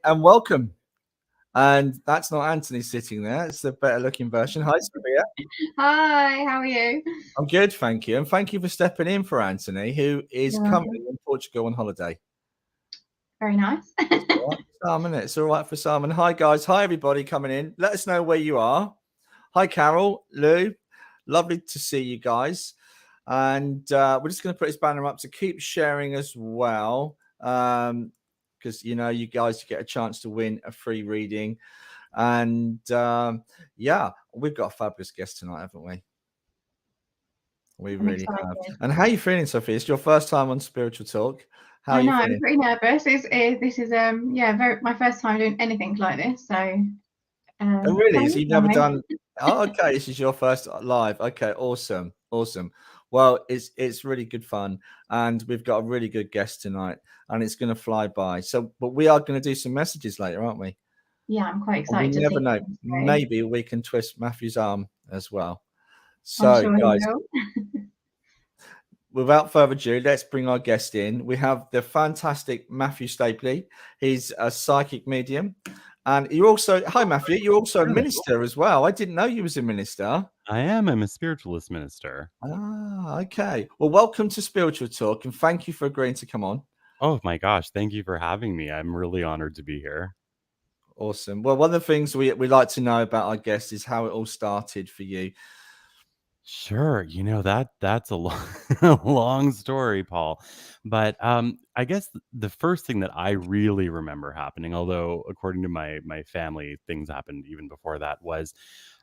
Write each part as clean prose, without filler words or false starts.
and welcome. And that's not Anthony sitting there, it's the better looking version. Hi, Sophia. Hi, how are you? I'm good, thank you. And thank you for stepping in for Anthony, who is You're currently welcome. in Portugal on holiday. Very nice. It's all right for Sam, isn't it? It's all right for Sam. And hi, guys. Hi, everybody coming in. Let us know where you are. Hi, Carol, Lou. Lovely to see you guys. And we're just going to put this banner up to keep sharing as well. Because, you guys get a chance to win a free reading. And yeah, we've got a fabulous guest tonight, haven't we? We I'm really excited. have. And how are you feeling, Sophie? It's your first time on Spiritual Talk. How are I you know, I'm feeling? pretty nervous. This is my first time doing anything like this. So Oh, really? So thanks, you've never Mummy. done? Oh, okay. This is your first live. Okay, awesome, awesome. Well, it's really good fun, and we've got a really good guest tonight, and it's going to fly by. So, but we are going to do some messages later, aren't we? Yeah, I'm quite And we excited to never see know. what comes through. Maybe we can twist Matthew's arm as well. I'm So, sure he guys, will. without further ado, let's bring our guest in. We have the fantastic Matthew Stapley. He's a psychic medium. And you're also, hi, Matthew, you're also a minister as well. I didn't know you was a minister. I am. I'm a spiritualist minister. Ah, okay. Well, welcome to Spiritual Talk, and thank you for agreeing to come on. Oh my gosh, thank you for having me. I'm really honored to be here. Awesome. Well, one of the things we like to know about our guests is how it all started for you. Sure, that's a long, a long story, Paul. But I guess the first thing that I really remember happening, although according to my family, things happened even before that, was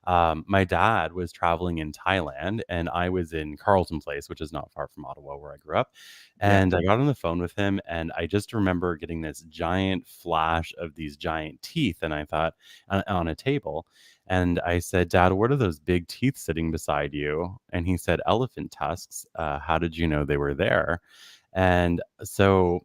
my dad was traveling in Thailand, and I was in Carleton Place, which is not far from Ottawa, where I grew up. Yeah. And I got on the phone with him, and I just remember getting this giant flash of these giant teeth, and I thought on a table. And I said, Dad, what are those big teeth sitting beside you? And he said, elephant tusks. How did you know they were there? And so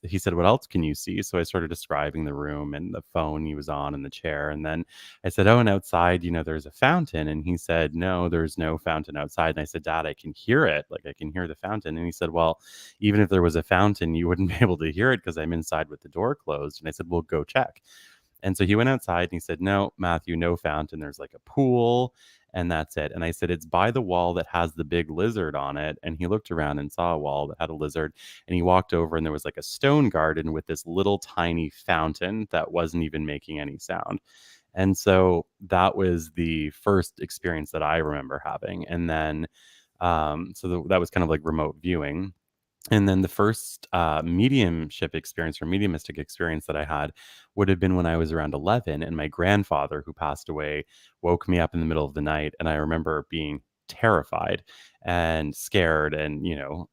he said, what else can you see? So I started describing the room and the phone he was on and the chair. And then I said, oh, and outside, there's a fountain. And he said, no, there's no fountain outside. And I said, Dad, I can hear it. Like I can hear the fountain. And he said, well, even if there was a fountain, you wouldn't be able to hear it because I'm inside with the door closed. And I said, well, go check. And so he went outside and he said, no, Matthew, no fountain. There's like a pool and that's it. And I said, it's by the wall that has the big lizard on it. And he looked around and saw a wall that had a lizard. And he walked over and there was like a stone garden with this little tiny fountain that wasn't even making any sound. And so that was the first experience that I remember having. And then, that was kind of like remote viewing. And then the first mediumship experience or mediumistic experience that I had would have been when I was around 11. And my grandfather, who passed away, woke me up in the middle of the night. And I remember being terrified and scared and,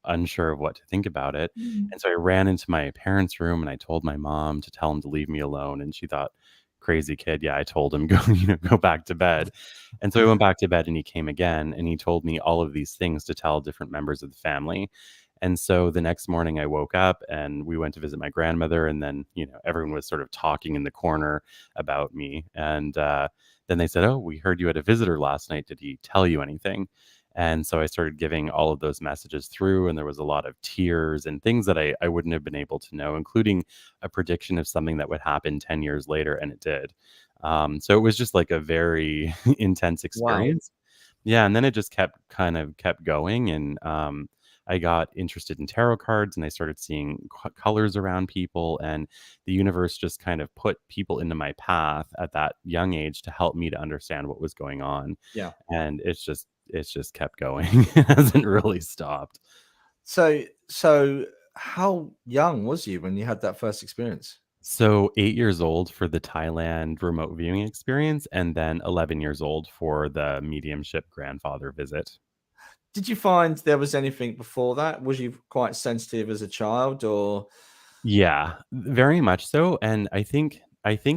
unsure of what to think about it. And so I ran into my parents' room and I told my mom to tell him to leave me alone. And she thought, crazy kid. Yeah, I told him, go back to bed. And so he went back to bed and he came again and he told me all of these things to tell different members of the family. And so the next morning I woke up and we went to visit my grandmother. And then, everyone was sort of talking in the corner about me. And then they said, oh, we heard you had a visitor last night. Did he tell you anything? And so I started giving all of those messages through, and there was a lot of tears and things that I wouldn't have been able to know, including a prediction of something that would happen 10 years later, and it did. So it was just like a very intense experience. Wow. Yeah, and then it just kept going, and I got interested in tarot cards and I started seeing colors around people, and the universe just kind of put people into my path at that young age to help me to understand what was going on. Yeah. And it's just kept going. It hasn't really stopped. So how young was you when you had that first experience? So 8 years old for the Thailand remote viewing experience, and then 11 years old for the mediumship grandfather visit. Did you find there was anything before that? Was you quite sensitive as a child, or? Yeah, very much so. And I think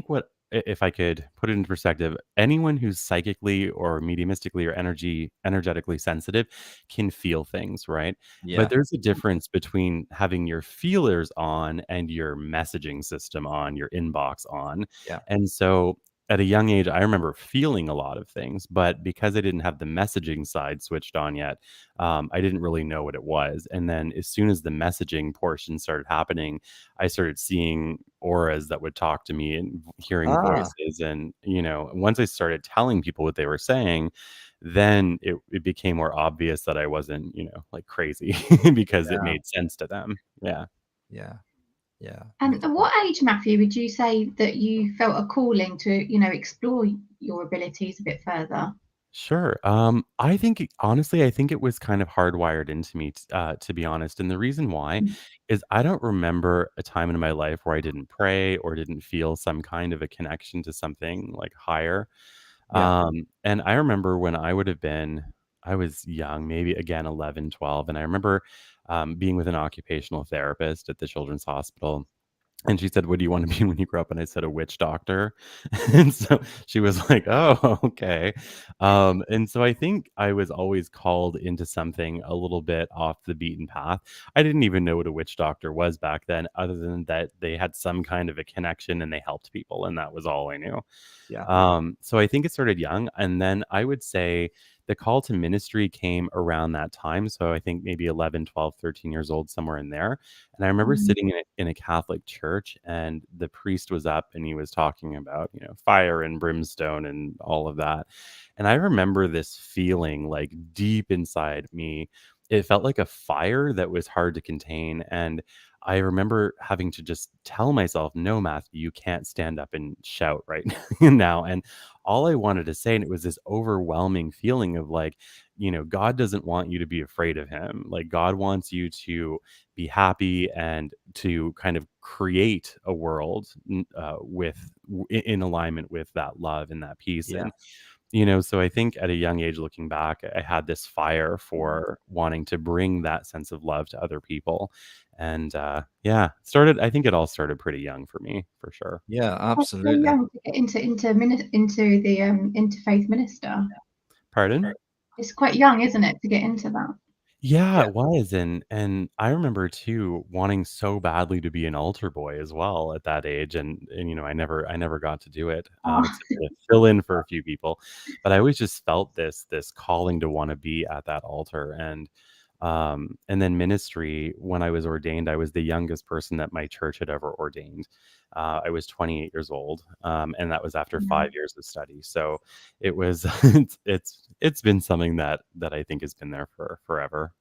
what, if I could put it into perspective, anyone who's psychically or mediumistically or energetically sensitive can feel things, right? Yeah. But there's a difference between having your feelers on and your messaging system on, your inbox on. Yeah. And so at a young age, I remember feeling a lot of things, but because I didn't have the messaging side switched on yet, I didn't really know what it was. And then as soon as the messaging portion started happening, I started seeing auras that would talk to me and hearing Ah, voices. And, once I started telling people what they were saying, then it became more obvious that I wasn't, like crazy because it yeah, made sense to them. Yeah. yeah, yeah. And at what age, Matthew, would you say that you felt a calling to, explore your abilities a bit further? Sure. Honestly, I think it was kind of hardwired into me, to be honest. And the reason why Mm. is I don't remember a time in my life where I didn't pray or didn't feel some kind of a connection to something like higher. Yeah. And I remember when I was young, maybe again 11, 12, and I remember being with an occupational therapist at the children's hospital. And she said, "What do you want to be when you grow up?" And I said, "A witch doctor." And so she was like, "Oh, okay." And so I think I was always called into something a little bit off the beaten path. I didn't even know what a witch doctor was back then, other than that they had some kind of a connection and they helped people, and that was all I knew. Yeah. So I think it started young, and then I would say the call to ministry came around that time. So I think maybe 11, 12, 13 years old, somewhere in there. And I remember Mm. sitting in a Catholic church, and the priest was up and he was talking about, fire and brimstone and all of that. And I remember this feeling like deep inside me. It felt like a fire that was hard to contain. And I remember having to just tell myself, no, Matthew, you can't stand up and shout right now. And all I wanted to say, and it was this overwhelming feeling of like, God doesn't want you to be afraid of him. Like, God wants you to be happy and to kind of create a world in alignment with that love and that peace. Yeah. And so I think at a young age, looking back, I had this fire for wanting to bring that sense of love to other people. And I think it all started pretty young for me, for sure. Yeah, Quite so absolutely. young to get into the interfaith minister. Pardon? It's quite young, isn't it, to get into that? Yeah, Yeah. it was, and I remember too wanting so badly to be an altar boy as well at that age, and I never got to do it, Oh, except to fill in for a few people, but I always just felt this calling to want to be at that altar, and then ministry. When I was ordained, I was the youngest person that my church had ever ordained. I was 28 years old, and that was after yeah. 5 years of study. So it was it's been something that I think has been there for forever.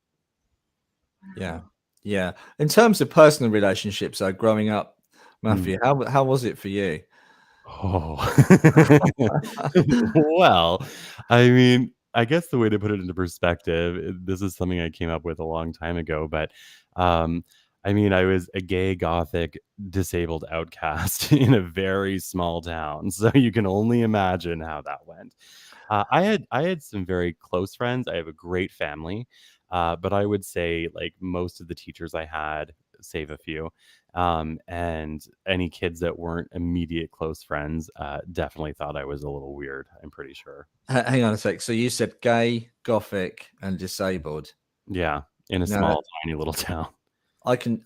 Yeah. Yeah. In terms of personal relationships, growing up, Mm. Matthew, how was it for you? Oh. Well, I mean, I guess the way to put it into perspective, this is something I came up with a long time ago, but um, I mean, I was a gay, gothic, disabled outcast in a very small town, so you can only imagine how that went. I had some very close friends. I have a great family, but I would say like most of the teachers I had, save a few, and any kids that weren't immediate close friends, definitely thought I was a little weird. I'm pretty sure. Hang on a sec. So you said gay, gothic, and disabled. Yeah, in a No, small, tiny little town. I can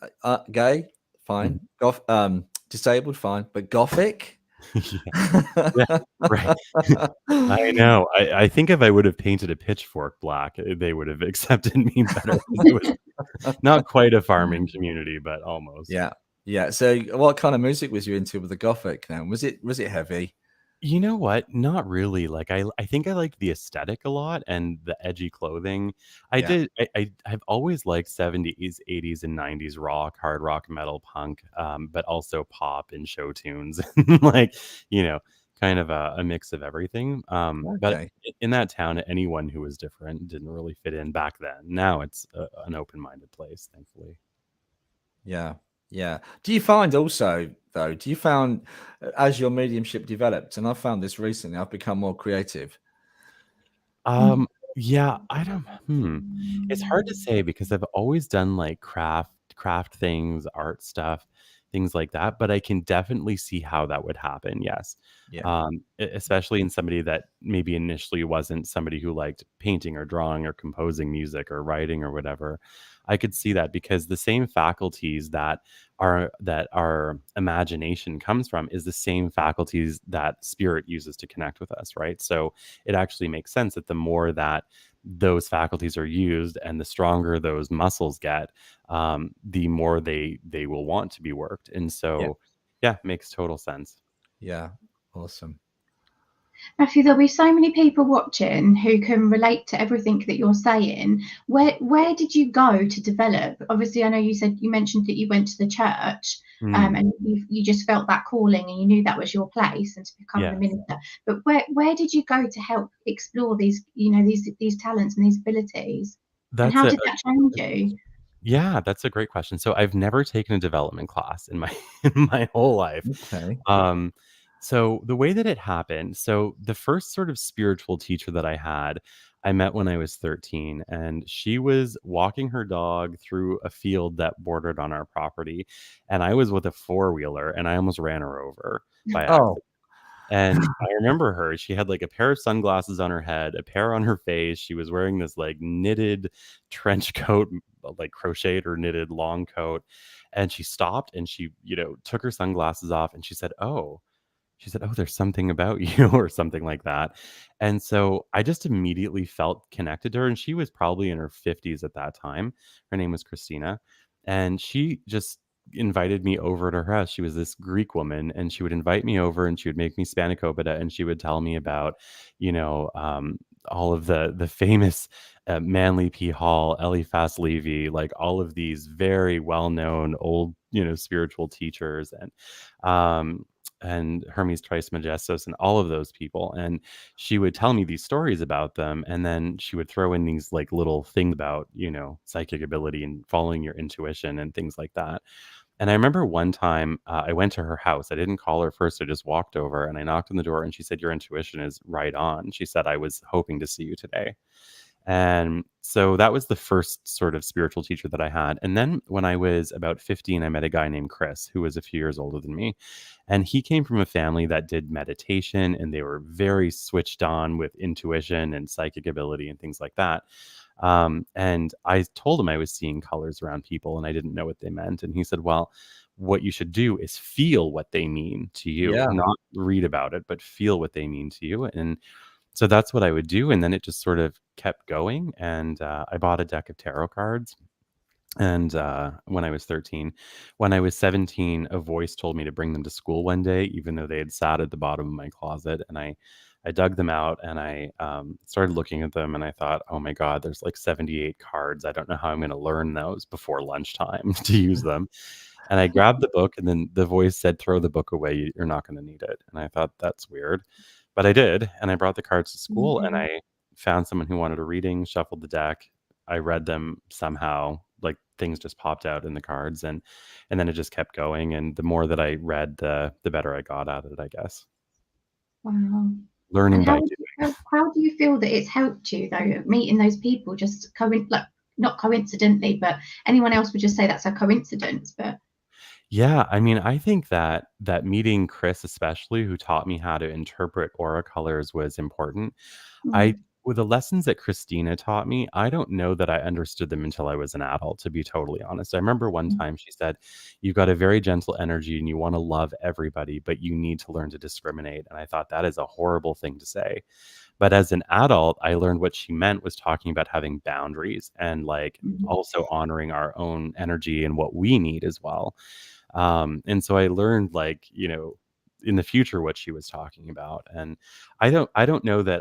gay, fine. Mhm. Disabled, fine, but gothic. Yeah, yeah, right. I know. I think if I would have painted a pitchfork black, they would have accepted me better because it was not quite a farming community, but almost. Yeah, yeah. So, what kind of music was you into with the gothic? Then was it heavy? You know what? Not really. Like I think I liked the aesthetic a lot and the edgy clothing. I Yeah. did. I've always liked 70s, 80s, and 90s rock, hard rock, metal, punk, but also pop and show tunes, like you know, kind of a mix of everything. But Okay. in that town, anyone who was different didn't really fit in back then. Now it's an open-minded place, thankfully. Yeah. Yeah. Do you find also though? Do you found as your mediumship developed, and I found this recently, I've become more creative. Um, yeah, I don't It's hard to say because I've always done like craft things, art stuff. things like that. But I can definitely see how that would happen. Yes. Yeah. Especially in somebody that maybe initially wasn't somebody who liked painting or drawing or composing music or writing or whatever. I could see that, because the same faculties that our imagination comes from is the same faculties that spirit uses to connect with us, right? So it actually makes sense that the more that those faculties are used and the stronger those muscles get, the more they will want to be worked. And so, yeah, makes total sense. Yeah. Awesome. Matthew, there'll be so many people watching who can relate to everything that you're saying. Where did you go to develop? Obviously, I know you mentioned that you went to the church, and you just felt that calling and you knew that was your place and to become the minister. But where did you go to help explore these, these talents and these abilities? And how did that change you? Yeah, that's a great question. So I've never taken a development class in my in my whole life. Okay. So the way that it happened, so the first sort of spiritual teacher that I met when I was 13, and she was walking her dog through a field that bordered on our property, and I was with a four-wheeler, and I almost ran her over by accident. Oh, And I remember her, she had like a pair of sunglasses on her head, a pair on her face. She was wearing this like knitted trench coat, like crocheted or knitted long coat. And she stopped and she, took her sunglasses off and she said, "Oh, there's something about you," or something like that. And so I just immediately felt connected to her. And she was probably in her 50s at that time. Her name was Christina. And she just invited me over to her house. She was this Greek woman, and she would invite me over and she would make me spanakopita, and she would tell me about, all of the famous Manly P. Hall, Eliphas Levi, like all of these very well-known old, spiritual teachers, and Hermes Trismegistus and all of those people. And she would tell me these stories about them. And then she would throw in these like little things about, psychic ability and following your intuition and things like that. And I remember one time I went to her house. I didn't call her first. I just walked over and I knocked on the door and she said, "Your intuition is right on." She said, "I was hoping to see you today." And so that was the first sort of spiritual teacher that I had. And then when I was about 15, I met a guy named Chris, who was a few years older than me. And he came from a family that did meditation, and they were very switched on with intuition and psychic ability and things like that. And I told him I was seeing colors around people and I didn't know what they meant. And he said, "Well, what you should do is feel what they mean to you, Yeah. not read about it, but feel what they mean to you." And so that's what I would do. And then it just sort of kept going. And I bought a deck of tarot cards. And when I was 13, when I was 17, a voice told me to bring them to school one day, even though they had sat at the bottom of my closet. And I dug them out and I started looking at them and I thought, "Oh my God, there's like 78 cards. I don't know how I'm going to learn those before lunchtime to use them." And I grabbed the book, and then the voice said, "Throw the book away. You're not going to need it." And I thought, that's weird. But I did. And I brought the cards to school and I found someone who wanted a reading, shuffled the deck. I read them somehow, like things just popped out in the cards. And then it just kept going. And the more that I read, the better I got at it, I guess. Wow. Learning And by doing. how do you feel that it's helped you though, meeting those people just not coincidentally, but anyone else would just say that's a coincidence, but Yeah, I mean, I think that meeting Chris, especially, who taught me how to interpret aura colors, was important. With the lessons that Christina taught me, I don't know that I understood them until I was an adult, to be totally honest. I remember one time she said, "You've got a very gentle energy and you want to love everybody, but you need to learn to discriminate." And I thought that is a horrible thing to say. But as an adult, I learned what she meant was talking about having boundaries and like also honoring our own energy and what we need as well. And so I learned in the future what she was talking about. And I don't know that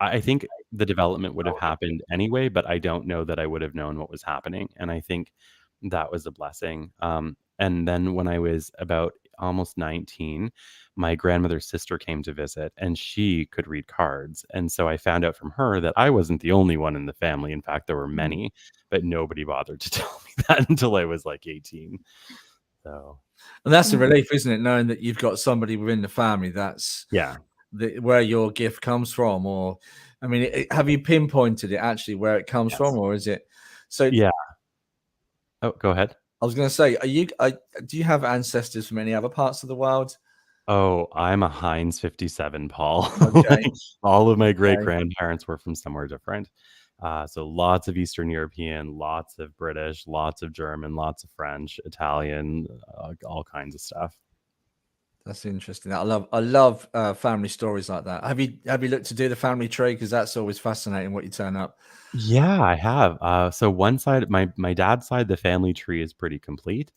I think the development would have happened anyway, but I don't know that I would have known what was happening. And I think that was a blessing. And then when I was about almost 19, my grandmother's sister came to visit and she could read cards. And so I found out from her that I wasn't the only one in the family. In fact, there were many, but nobody bothered to tell me that until I was like 18. So, and that's a relief, isn't it? Knowing that you've got somebody within the family that's where your gift comes from. Or, I mean, have you pinpointed it actually where it comes from, or is it so? Yeah. Oh, go ahead. I was going to say, do you have ancestors from any other parts of the world? Oh, I'm a Heinz 57, Paul. Okay. Like, all of my great Okay. grandparents were from somewhere different. So lots of Eastern European, lots of British, lots of German, lots of French, Italian, all kinds of stuff. That's interesting. I love family stories like that. Have you looked to do the family tree? Because that's always fascinating what you turn up. Yeah, I have. So one side, my dad's side, the family tree is pretty complete,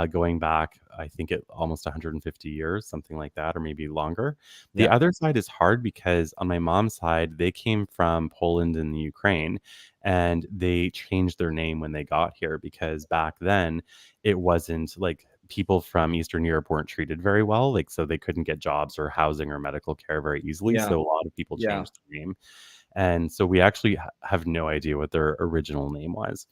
going back, I think it almost 150 years, something like that, or maybe longer. The Yeah. other side is hard because on my mom's side, they came from Poland and the Ukraine, and they changed their name when they got here because back then it wasn't like people from Eastern Europe weren't treated very well, like so they couldn't get jobs or housing or medical care very easily. Yeah. So a lot of people Yeah. changed their name. And so we actually have no idea what their original name was.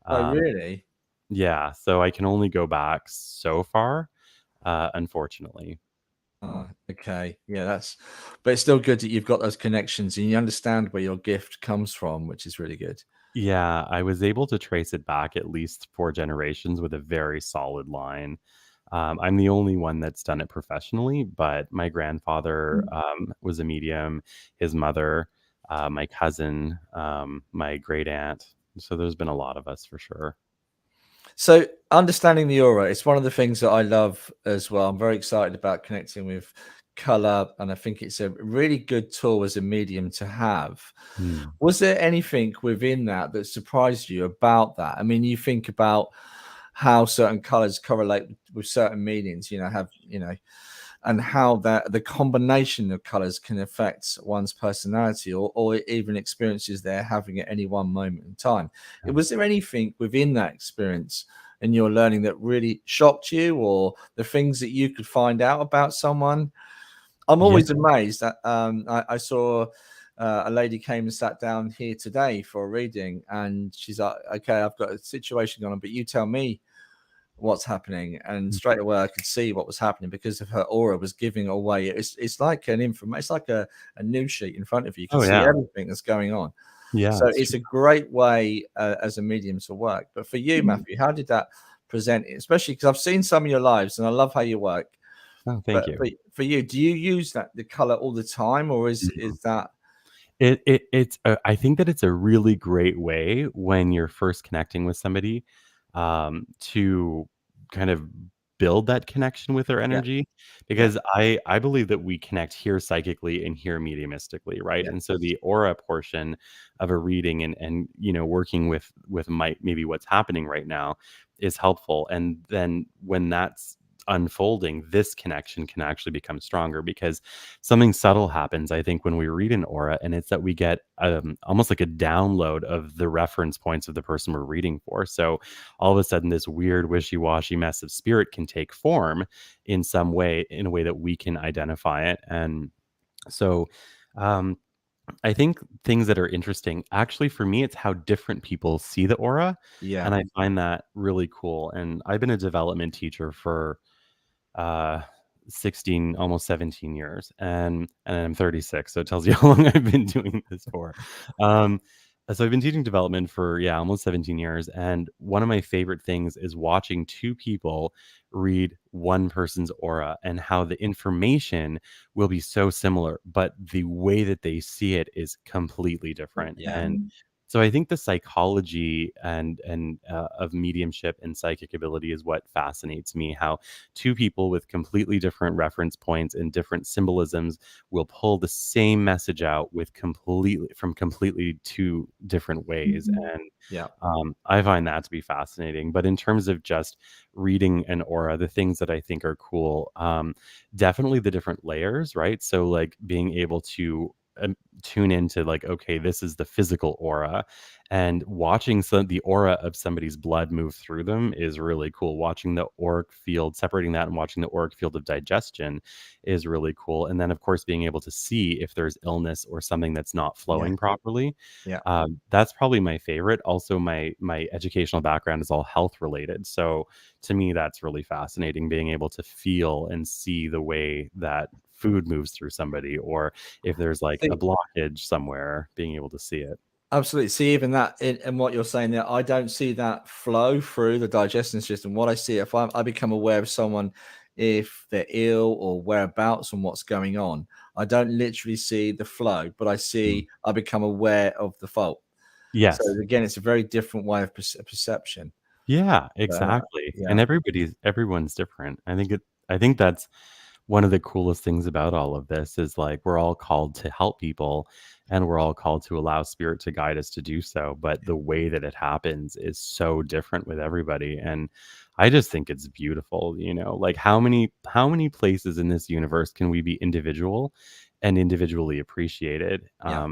Oh, Um, really? yeah, so I can only go back so far, unfortunately. Oh, okay. Yeah, but it's still good that you've got those connections and you understand where your gift comes from, which is really good. Yeah, I was able to trace it back at least 4 generations with a very solid line. I'm the only one that's done it professionally, but my grandfather was a medium, his mother, my cousin, my great aunt. So there's been a lot of us for sure. So understanding the aura, it's one of the things that I love as well. I'm very excited about connecting with color, and I think it's a really good tool as a medium to have. Hmm. Was there anything within that that surprised you about that? I mean, you think about how certain colors correlate with certain meanings, and how that the combination of colors can affect one's personality or even experiences they're having at any one moment in time. Was there anything within that experience and your learning that really shocked you, or the things that you could find out about someone? I'm Yeah. always amazed that I saw a lady came and sat down here today for a reading, and she's like, "Okay, I've got a situation going on, but you tell me what's happening." And straight away I could see what was happening because of her aura was giving away. It's like an information, it's like a news sheet in front of you. You can Oh see yeah. everything that's going on. Yeah, So it's it's true. a great way as a medium to work. But for you, Matthew, how did that present it? Especially because I've seen some of your lives and I love how you work. Oh, thank But you. for you, do you use the color all the time, or is that I think that it's a really great way when you're first connecting with somebody, to kind of build that connection with their yeah, energy, yeah, because I believe that we connect here psychically and here mediumistically, right? yeah, And so the aura portion of a reading and working with maybe what's happening right now is helpful. And then when that's unfolding, this connection can actually become stronger because something subtle happens, I think, when we read an aura, and it's that we get almost like a download of the reference points of the person we're reading for. So all of a sudden, this weird, wishy-washy mess of spirit can take form in some way, in a way that we can identify it. And so, um, I think things that are interesting, actually, for me, it's how different people see the aura, yeah, and I find that really cool. And I've been a development teacher for uh 16, almost 17 years, and I'm 36, so it tells you how long I've been doing this for. um so I've been teaching development for, yeah, almost 17 years, and one of my favorite things is watching two people read one person's aura and how the information will be so similar, but the way that they see it is completely different. yeah, And so I think the psychology and of mediumship and psychic ability is what fascinates me. How two people with completely different reference points and different symbolisms will pull the same message out with completely two different ways. And yeah, I find that to be fascinating. But in terms of just reading an aura, the things that I think are cool, definitely the different layers, right? So like being able to tune into, like, okay, this is the physical aura, and watching the aura of somebody's blood move through them is really cool. Watching the auric field, separating that and watching the auric field of digestion is really cool. And then of course being able to see if there's illness or something that's not yeah, flowing properly. yeah. That's probably my favorite. Also, my educational background is all health related, so to me that's really fascinating, being able to feel and see the way that food moves through somebody, or if there's like a See, blockage somewhere, being able to see it. Absolutely. See, even that in what you're saying there, I don't see that flow through the digestion system. What I see, if I become aware of someone, if they're ill or whereabouts and what's going on, I don't literally see the flow, but I become aware of the fault. So Yes. again, it's a very different way of perception. Yeah, Uh, exactly. And yeah, everyone's different. I think that's one of the coolest things about all of this is like we're all called to help people and we're all called to allow spirit to guide us to do so, but the way that it happens is so different with everybody. And I just think it's beautiful, like how many places in this universe can we be individual and individually appreciated? yeah,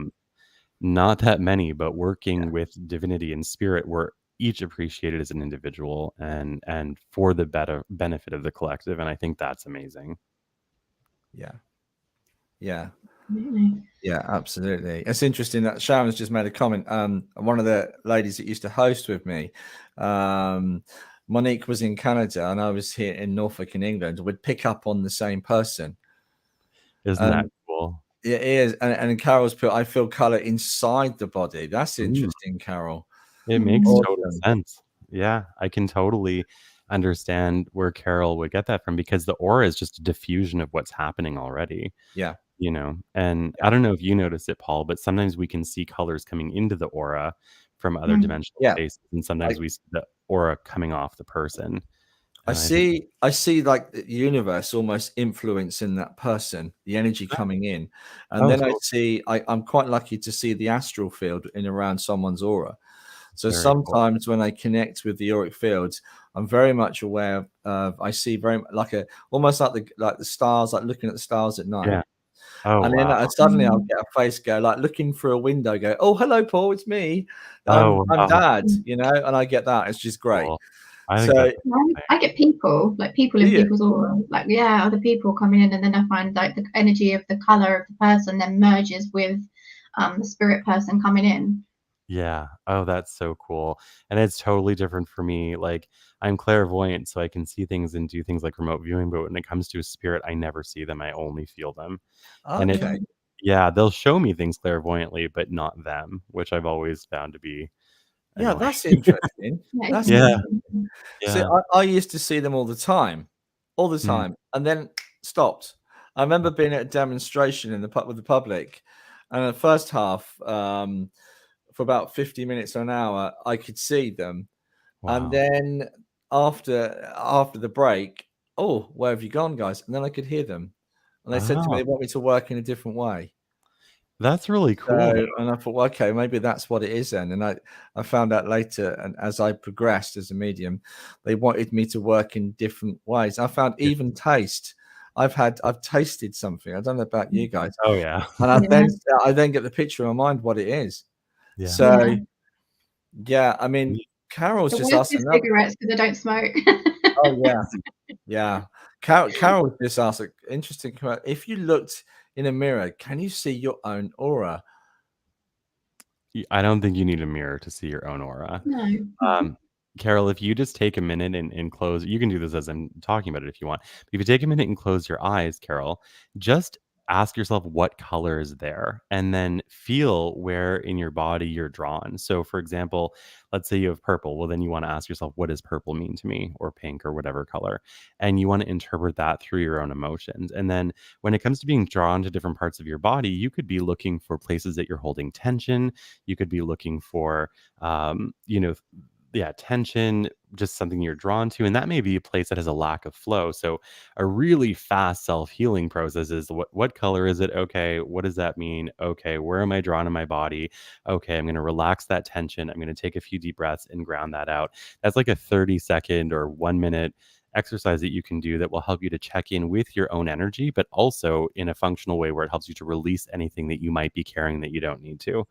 Not that many, but yeah, working with divinity and spirit, we're each appreciated as an individual and for the better benefit of the collective. And I think that's amazing. yeah, yeah. Really? Yeah, absolutely. It's interesting that Sharon's just made a comment. One of the ladies that used to host with me, um, Monique was in Canada and I was here in Norfolk in England. We'd pick up on the same person. Isn't that And cool? it is. And Carol's put, I feel color inside the body. That's Mm, interesting, Carol. it makes Mm. total Awesome. sense. Yeah, I can totally understand where Carol would get that from because the aura is just a diffusion of what's happening already. Yeah. And I Yeah. don't know if you notice it, Paul, but sometimes we can see colors coming into the aura from other Mm. dimensional Yeah. spaces, and sometimes we see the aura coming off the person. I And I think, see like the universe almost influencing that person, the energy coming in. And oh, then totally, I'm quite lucky to see the astral field in around someone's aura. So very cool. sometimes when I connect with the auric fields, I'm very much aware of I see very like almost like the stars, like looking at the stars at night. Yeah. Oh, And then wow. suddenly I'll Mm. get a face go like looking through a window, go, "Oh, hello, Paul, it's me. I'm Oh, I'm wow. Dad," Mm. and I get that. It's just great. Cool. I think So that's amazing. I get people, like people do in you? people's aura, like yeah, other people coming in, and then I find like the energy of the color of the person then merges with the spirit person coming in. Yeah. Oh, that's so cool. And it's totally different for me. Like, I'm clairvoyant, so I can see things and do things like remote viewing. But when it comes to a spirit, I never see them. I only feel them. And Yeah, Okay. yeah, they'll show me things clairvoyantly, but not them, which I've always found to be Yeah, annoying. that's interesting. yeah, it's That's Yeah. interesting. See, Yeah. I used to see them all the Mm. time, and then stopped. I remember being at a demonstration in the with the public, and the first half, for about 50 minutes or an hour, I could see them, and Wow. then after the break, oh, where have you gone, guys? And then I could hear them, and they said to me Oh, they want me to work in a different way. that's really cool, though. So, and I thought, well, okay, maybe that's what it is then. And I found out later, and as I progressed as a medium, they wanted me to work in different ways. I found Yeah. even taste. I've tasted something. I don't know about you guys, Oh, yeah. and Yeah, I then get the picture in my mind what it is. Yeah. yeah. So yeah, I mean, Carol's The just worst asked is another. cigarettes because I don't smoke. Oh yeah, yeah. Carol just asked an interesting question. If you looked in a mirror, can you see your own aura? I don't think you need a mirror to see your own aura. No. Um, Carol, if you just take a minute and close, you can do this as I'm talking about it if you want. But if you take a minute and close your eyes, Carol, just ask yourself what color is there and then feel where in your body you're drawn. So, for example, let's say you have purple. Well, then you want to ask yourself, what does purple mean to me, or pink, or whatever color? And you want to interpret that through your own emotions. And then when it comes to being drawn to different parts of your body, you could be looking for places that you're holding tension. You could be looking for, um, you know, yeah, tension, just something you're drawn to. And that may be a place that has a lack of flow. So a really fast self-healing process is what color is it? Okay, what does that mean? Okay, where am I drawn in my body? Okay, I'm going to relax that tension. I'm going to take a few deep breaths and ground that out. That's like a 30-second or 1 minute exercise that you can do that will help you to check in with your own energy, but also in a functional way where it helps you to release anything that you might be carrying that you don't need to.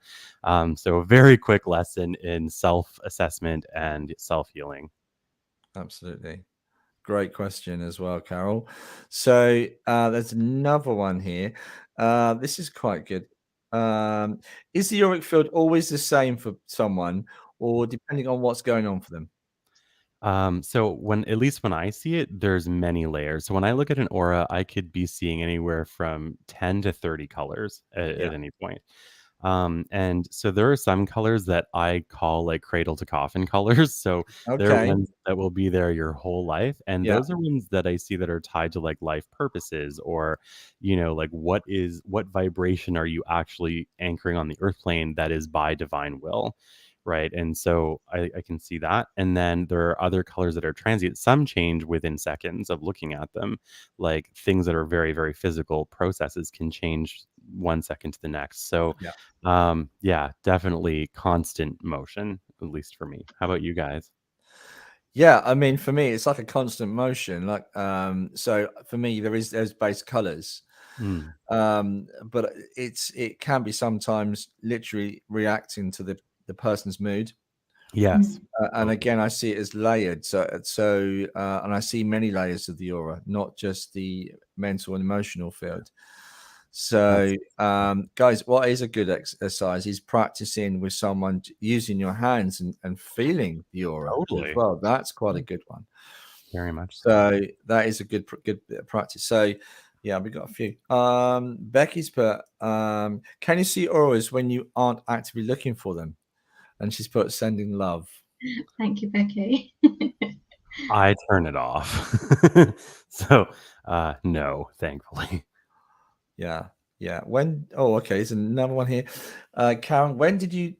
So a very quick lesson in self-assessment and self-healing. Absolutely. Great question as well, Carol. So there's another one here. This is quite good. Is the auric field always the same for someone, or depending on what's going on for them? So at least when I see it, there's many layers. So when I look at an aura, I could be seeing anywhere from 10 to 30 colors at Yeah, any point. And so there are some colors that I call like cradle to coffin colors. So there are Okay. ones that will be there your whole life. And Yeah. those are ones that I see that are tied to like life purposes, or, like what vibration are you actually anchoring on the earth plane that is by divine will. Right. And so I can see that. And then there are other colors that are transient. Some change within seconds of looking at them. Like things that are very, very physical processes can change 1 second to the next. So yeah, definitely constant motion, at least for me. How about you guys? Yeah, I mean, for me, it's like a constant motion. Like, so for me, there's base colors, Mm. but it can be sometimes literally reacting to the person's mood. Yes. And again, I see it as layered. And I see many layers of the aura, not just the mental and emotional field. So, guys, what is a good exercise is practicing with someone using your hands and feeling the aura as Totally. well. That's quite a good one. Very much so. So that is a good bit of practice. So, yeah, we got a few. Becky's put, can you see auras when you aren't actively looking for them? And she's put sending love. Thank you, Becky. I turn it off. So, no, thankfully. Yeah. Okay, there's another one here. Karen, when did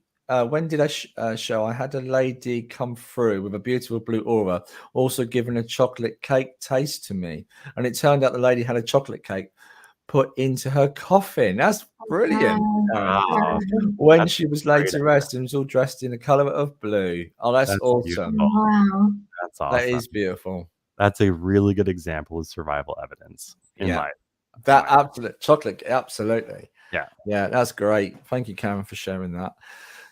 I show I had a lady come through with a beautiful blue aura, also giving a chocolate cake taste to me, and it turned out the lady had a chocolate cake put into her coffin. That's brilliant. Wow. When That's she was laid to rest and was all dressed in the color of blue. Oh, that's awesome. beautiful. Wow. That's awesome. That is beautiful. That's a really good example of survival evidence in life. That absolute chocolate, absolutely. Yeah, that's great. Thank you, Karen, for sharing that.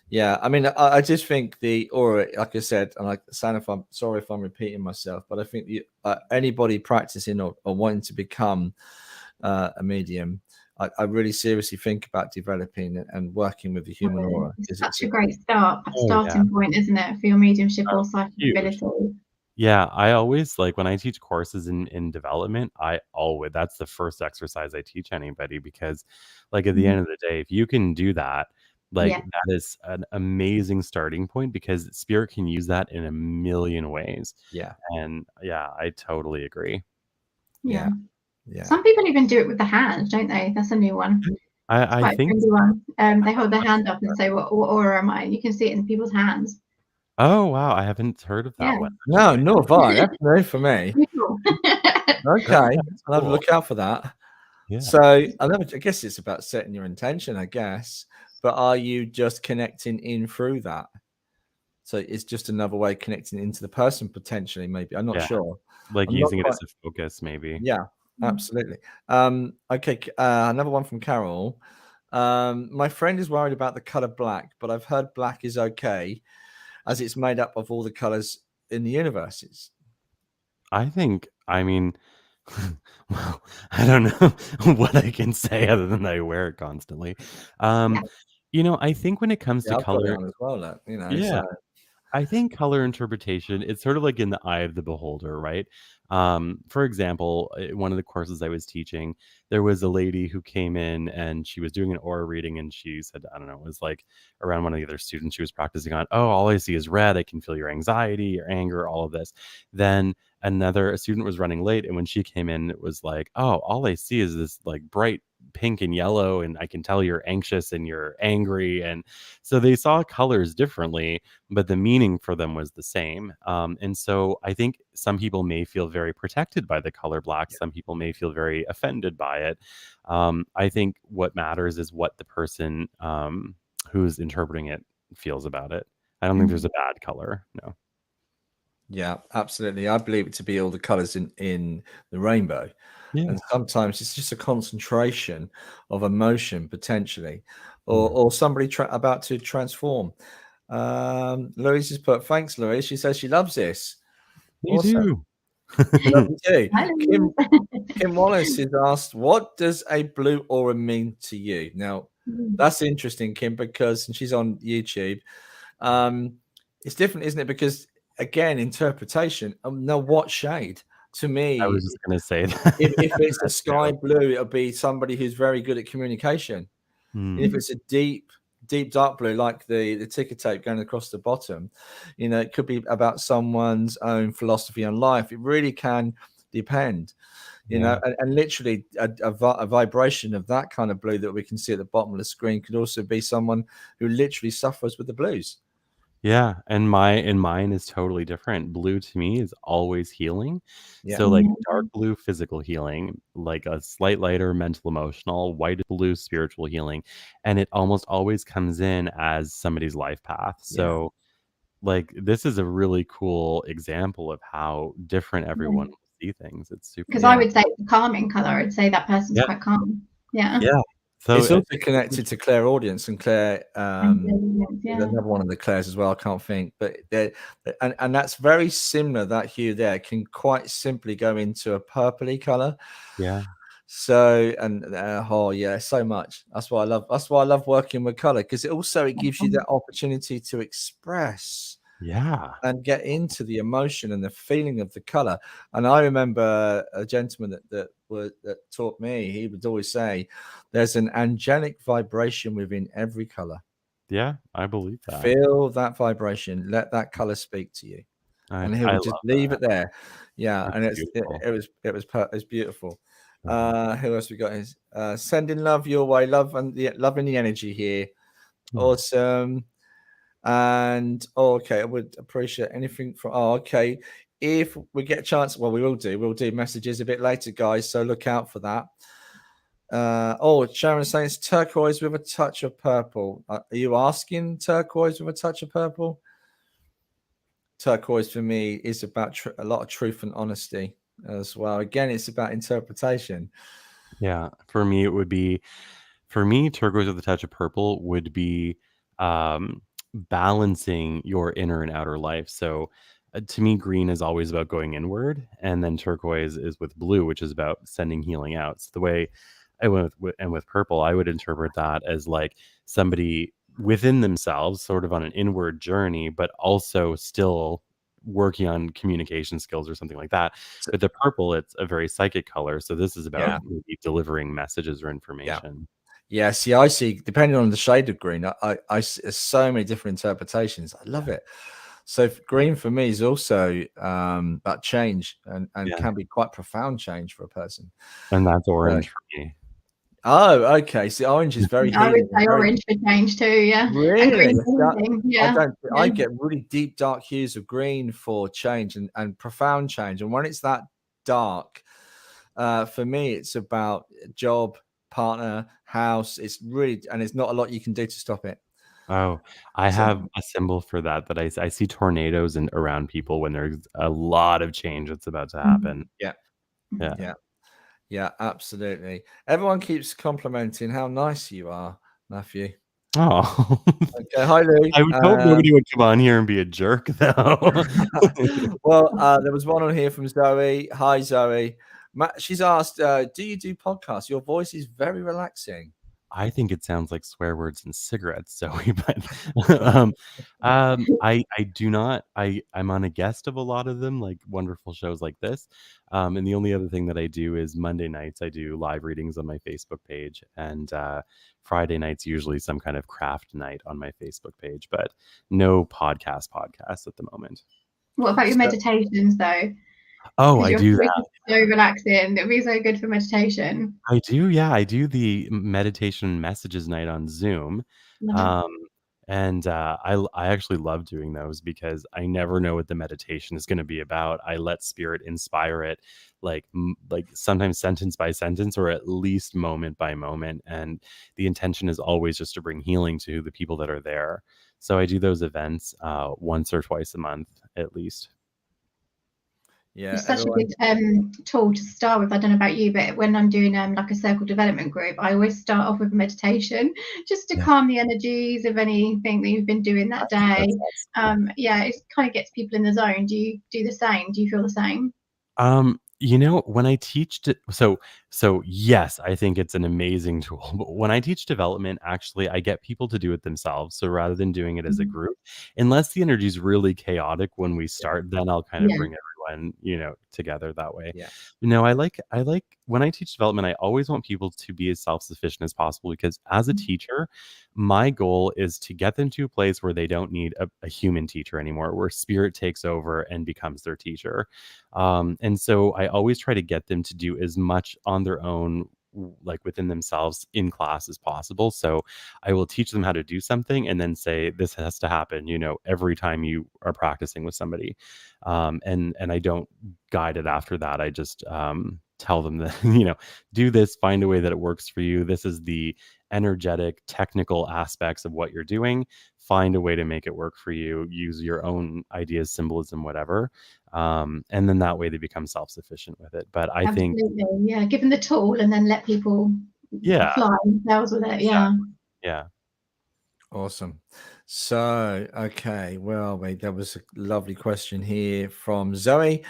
Yeah, I mean, I just think the aura, like I said, and like Sam, I'm sorry if I'm repeating myself, but I think anybody practicing or wanting to become a medium, I really seriously think about developing and working with the human aura. It's such a great starting point, isn't it, for your mediumship or psychic ability? Yeah, I always like when I teach courses in development, that's the first exercise I teach anybody, because like at the end of the day, if you can do that, like that is an amazing starting point, because spirit can use that in a million ways. Yeah. And yeah, I totally agree. Yeah. Some people even do it with the hands, don't they? That's a new one. I think a one. They hold their hand up and say, what aura am I? And you can see it in people's hands. Oh wow, I haven't heard of that one. No, nor have I. That's new for me. Okay, I'll have to look out for that. Yeah. So I guess it's about setting your intention, I guess. But are you just connecting in through that? So it's just another way of connecting into the person potentially, maybe. I'm not sure. Like using it as a focus, maybe. Yeah, absolutely. Okay, another one from Carol. My friend is worried about the color black, but I've heard black is okay as it's made up of all the colors in the universes. I mean, well, I don't know what I can say other than I wear it constantly. I think when it comes to color as well, I think color interpretation, it's sort of like in the eye of the beholder, right? For example, one of the courses I was teaching, there was a lady who came in and she was doing an aura reading, and she said, I don't know, it was like around one of the other students she was practicing on, oh, all I see is red. I can feel your anxiety, your anger, all of this. Then a student was running late, and when she came in, it was like, oh, all I see is this like bright pink and yellow, and I can tell you're anxious and you're angry. And so they saw colors differently, but the meaning for them was the same. And so I think some people may feel very protected by the color black. Some people may feel very offended by it. I think what matters is what the person who's interpreting it feels about it. I don't think there's a bad color. No. Yeah, absolutely. I believe it to be all the colors in the rainbow. Yeah. And sometimes it's just a concentration of emotion potentially, or somebody about to transform. Louise has put, thanks, Louise. She says she loves this. Me too. Love you too. Kim Wallace has asked, what does a blue aura mean to you? Now, that's interesting, Kim, because she's on YouTube. It's different, isn't it? Because again, interpretation. Now, what shade? To me, I was just going to say that. if it's a sky blue, it'll be somebody who's very good at communication. If it's a deep dark blue, like the ticker tape going across the bottom, it could be about someone's own philosophy on life. It really can depend, and literally a vibration of that kind of blue that we can see at the bottom of the screen could also be someone who literally suffers with the blues. Yeah, and mine is totally different. Blue to me is always healing. Yeah. So like dark blue, physical healing, like a slight lighter mental emotional, white blue, spiritual healing. And it almost always comes in as somebody's life path. So like this is a really cool example of how different everyone will see things. It's super Because I would say it's a calming color. I'd say that person's quite calm. Yeah. So it's also connected to clairaudience and Claire. Yeah. Another one of the Claires as well. I can't think, but and that's very similar. That hue there can quite simply go into a purpley color. Yeah. So so much. That's why I love working with color, because it gives you that opportunity to express. And get into the emotion and the feeling of the color. And I remember a gentleman that taught me, he would always say, there's an angelic vibration within every color. Yeah, I believe that. Feel that vibration, let that color speak to you. And he would just leave it there. Yeah. That's and it was beautiful. Who else we got? Is sending love your way, loving the energy here. Awesome. And okay, I would appreciate anything from okay. If we get a chance, well, we'll do messages a bit later, guys, so look out for that. Sharon saying it's turquoise with a touch of purple. Are you asking turquoise with a touch of purple? Turquoise for me is about a lot of truth and honesty as well. Again, it's about interpretation. Yeah, for me it would be, turquoise with a touch of purple would be balancing your inner and outer life. So to me, green is always about going inward, and then turquoise is with blue, which is about sending healing out. So the way I went with purple, I would interpret that as like somebody within themselves, sort of on an inward journey, but also still working on communication skills or something like that. But the purple, it's a very psychic color. So this is about maybe delivering messages or information. Yeah, see, I see, depending on the shade of green, I see so many different interpretations. I love it. So green for me is also about change and can be quite profound change for a person. And that's orange for me. Oh, okay. See, orange is very I would say orange for change too, yeah. Really? Yeah. I get really deep, dark hues of green for change and profound change. And when it's that dark, for me, it's about job, partner, house. It's really, and there's not a lot you can do to stop it. Oh, I have a symbol for that I see tornadoes around people when there's a lot of change that's about to happen. Yeah, absolutely. Everyone keeps complimenting how nice you are, Matthew. Oh, okay. Hi, Lou. I would hope nobody would come on here and be a jerk, though. Well, there was one on here from Zoe. Hi, Zoe. She's asked, do you do podcasts? Your voice is very relaxing. I think it sounds like swear words and cigarettes, Zoe, but I do not. I'm on a guest of a lot of them, like wonderful shows like this. And the only other thing that I do is Monday nights I do live readings on my Facebook page, and Friday nights usually some kind of craft night on my Facebook page, but no podcast at the moment. What about your meditations though? Oh, I do that. So relaxing. It'd be so good for meditation. I do, yeah. I do the meditation messages night on Zoom. And I actually love doing those because I never know what the meditation is going to be about. I let spirit inspire it, like sometimes sentence by sentence, or at least moment by moment. And the intention is always just to bring healing to the people that are there. So I do those events once or twice a month at least. Yeah, it's such a good tool to start with. I don't know about you, but when I'm doing like a circle development group, I always start off with meditation just to calm the energies of anything that you've been doing that day. It kind of gets people in the zone. Do you do the same? Do you feel the same? When I teach so yes, I think it's an amazing tool. But when I teach development, actually, I get people to do it themselves. So rather than doing it as a group, unless the energy is really chaotic when we start, then I'll kind of bring everyone everyone, together that way. Yeah. No, I like when I teach development, I always want people to be as self-sufficient as possible, because as a teacher, my goal is to get them to a place where they don't need a human teacher anymore, where spirit takes over and becomes their teacher. And so I always try to get them to do as much on their own, like within themselves in class as possible. So I will teach them how to do something and then say, this has to happen, every time you are practicing with somebody. And I don't guide it after that. I just tell them that, do this, find a way that it works for you. This is the energetic, technical aspects of what you're doing. Find a way to make it work for you. Use your own ideas, symbolism, whatever. And then that way they become self-sufficient with it. But I think, yeah, give them the tool and then let people fly themselves with it. Yeah. Awesome. So, okay, well, mate, that was a lovely question here from Zoe.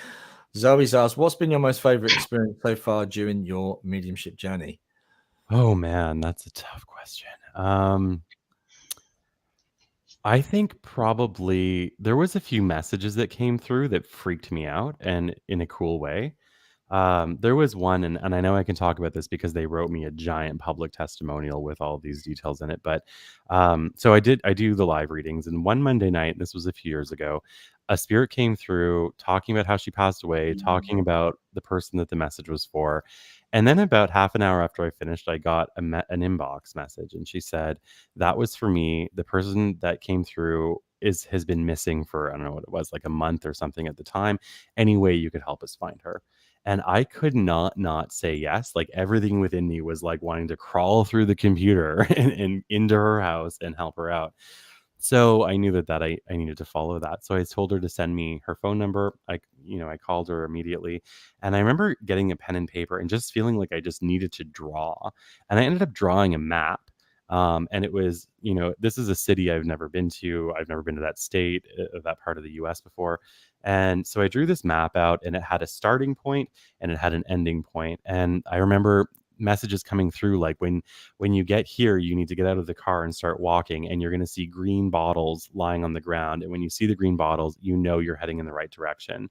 Zoe's asked, what's been your most favorite experience so far during your mediumship journey? Oh man, that's a tough question. I think probably there was a few messages that came through that freaked me out, and in a cool way. There was one, and I know I can talk about this because they wrote me a giant public testimonial with all these details in it. But so I do the live readings, and one Monday night, this was a few years ago, a spirit came through talking about how she passed away, talking about the person that the message was for. And then about half an hour after I finished, I got an inbox message, and she said, that was for me. The person that came through has been missing for, I don't know what it was, like a month or something at the time. Any way you could help us find her. And I could not say yes. Like everything within me was like wanting to crawl through the computer and into her house and help her out. So I knew that I needed to follow that. So I told her to send me her phone number. I called her immediately. And I remember getting a pen and paper and just feeling like I just needed to draw. And I ended up drawing a map. And it was, this is a city I've never been to. I've never been to that state, that part of the US before. And so I drew this map out, and it had a starting point and it had an ending point. And I remember messages coming through like, when you get here, you need to get out of the car and start walking, and you're going to see green bottles lying on the ground. And when you see the green bottles, you're heading in the right direction.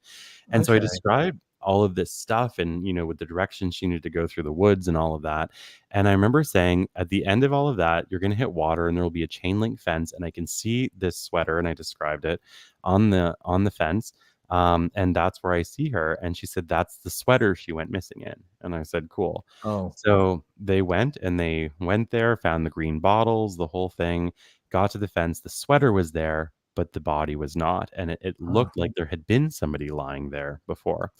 And so I described all of this stuff, and with the direction she needed to go through the woods and all of that. And I remember saying, at the end of all of that, you're going to hit water, and there will be a chain link fence, and I can see this sweater, and I described it on the fence. And that's where I see her. And she said, that's the sweater she went missing in. And I said, cool. Oh. So they went there, found the green bottles, the whole thing, got to the fence. The sweater was there, but the body was not. And it looked like there had been somebody lying there before.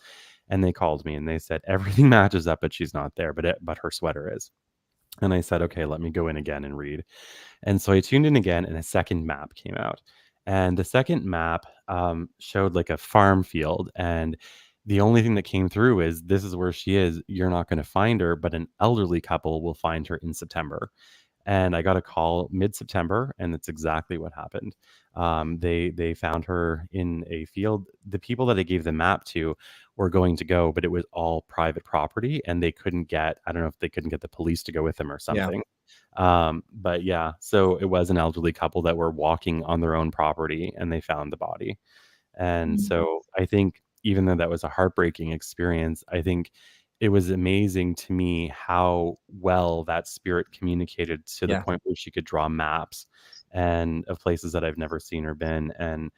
And they called me and they said, everything matches up, but she's not there, but her sweater is. And I said, okay, let me go in again and read. And so I tuned in again, and a second map came out. And the second map showed like a farm field. And the only thing that came through is, this is where she is. You're not going to find her, but an elderly couple will find her in September. And I got a call mid-September, and that's exactly what happened. They found her in a field. The people that I gave the map to were going to go, but it was all private property, and they couldn't get, I don't know if they couldn't get the police to go with them or something. But yeah, so it was an elderly couple that were walking on their own property, and they found the body. And so I think, even though that was a heartbreaking experience, I think it was amazing to me how well that spirit communicated to the point where she could draw maps and of places that I've never seen or been. And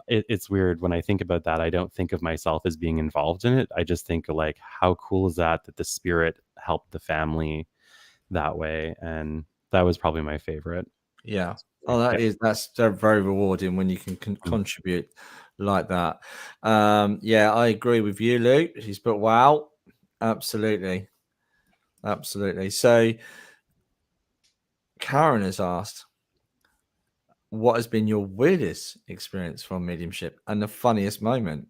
it's weird when I think about that. I don't think of myself as being involved in it. I just think like, how cool is that the spirit helped the family that way. And that was probably my favorite. Yeah. Oh, that's very rewarding when you can contribute like that. Yeah, I agree with you, Luke. She's put, wow. Absolutely. So Karen has asked, what has been your weirdest experience from mediumship and the funniest moment?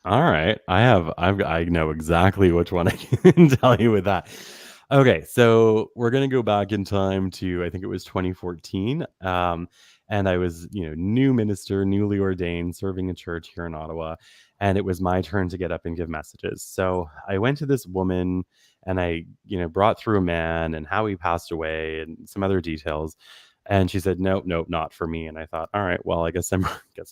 All right. I know exactly which one I can tell you with that. Okay, so we're going to go back in time to, I think it was 2014. And I was, new minister, newly ordained, serving a church here in Ottawa. And it was my turn to get up and give messages. So I went to this woman, and I, brought through a man and how he passed away and some other details. And she said, nope, not for me. And I thought, all right, well, I guess I'm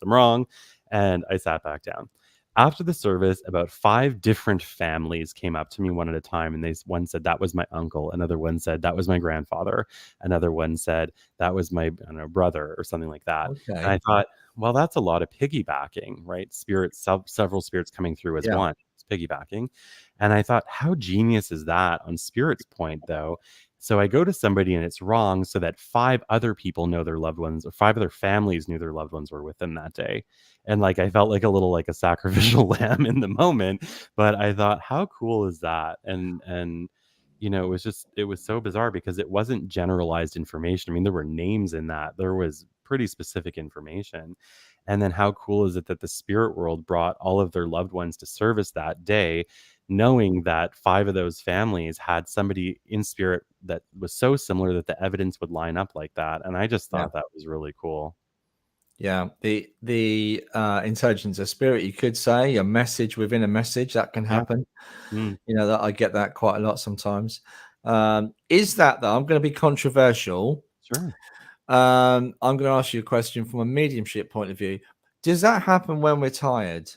wrong. And I sat back down. After the service, about 5 different families came up to me one at a time, and one said, "That was my uncle." Another one said, "That was my grandfather." Another one said, "That was my, I don't know, brother," or something like that. And I Okay. thought, well, that's a lot of piggybacking, right? Several spirits coming through as Yeah. one. It's piggybacking. And I thought, how genius is that on Spirit's point, though? So I go to somebody and it's wrong, so that 5 other people know their loved ones, or 5 other families knew their loved ones were with them that day. And like I felt like a little like a sacrificial lamb in the moment, but I thought, how cool is that? And it was so bizarre because it wasn't generalized information. I mean, there were names in that. There was pretty specific information. And then how cool is it that the spirit world brought all of their loved ones to service that day, knowing that 5 of those families had somebody in spirit that was so similar that the evidence would line up like that. And I just Yeah. thought that was really cool. Yeah, the intelligence of spirit, you could say, a message within a message that can Yeah. happen. Mm, That I get that quite a lot sometimes. Is that though? I'm going to be controversial. sure. I'm going to ask you a question from a mediumship point of view. Does that happen when we're tired?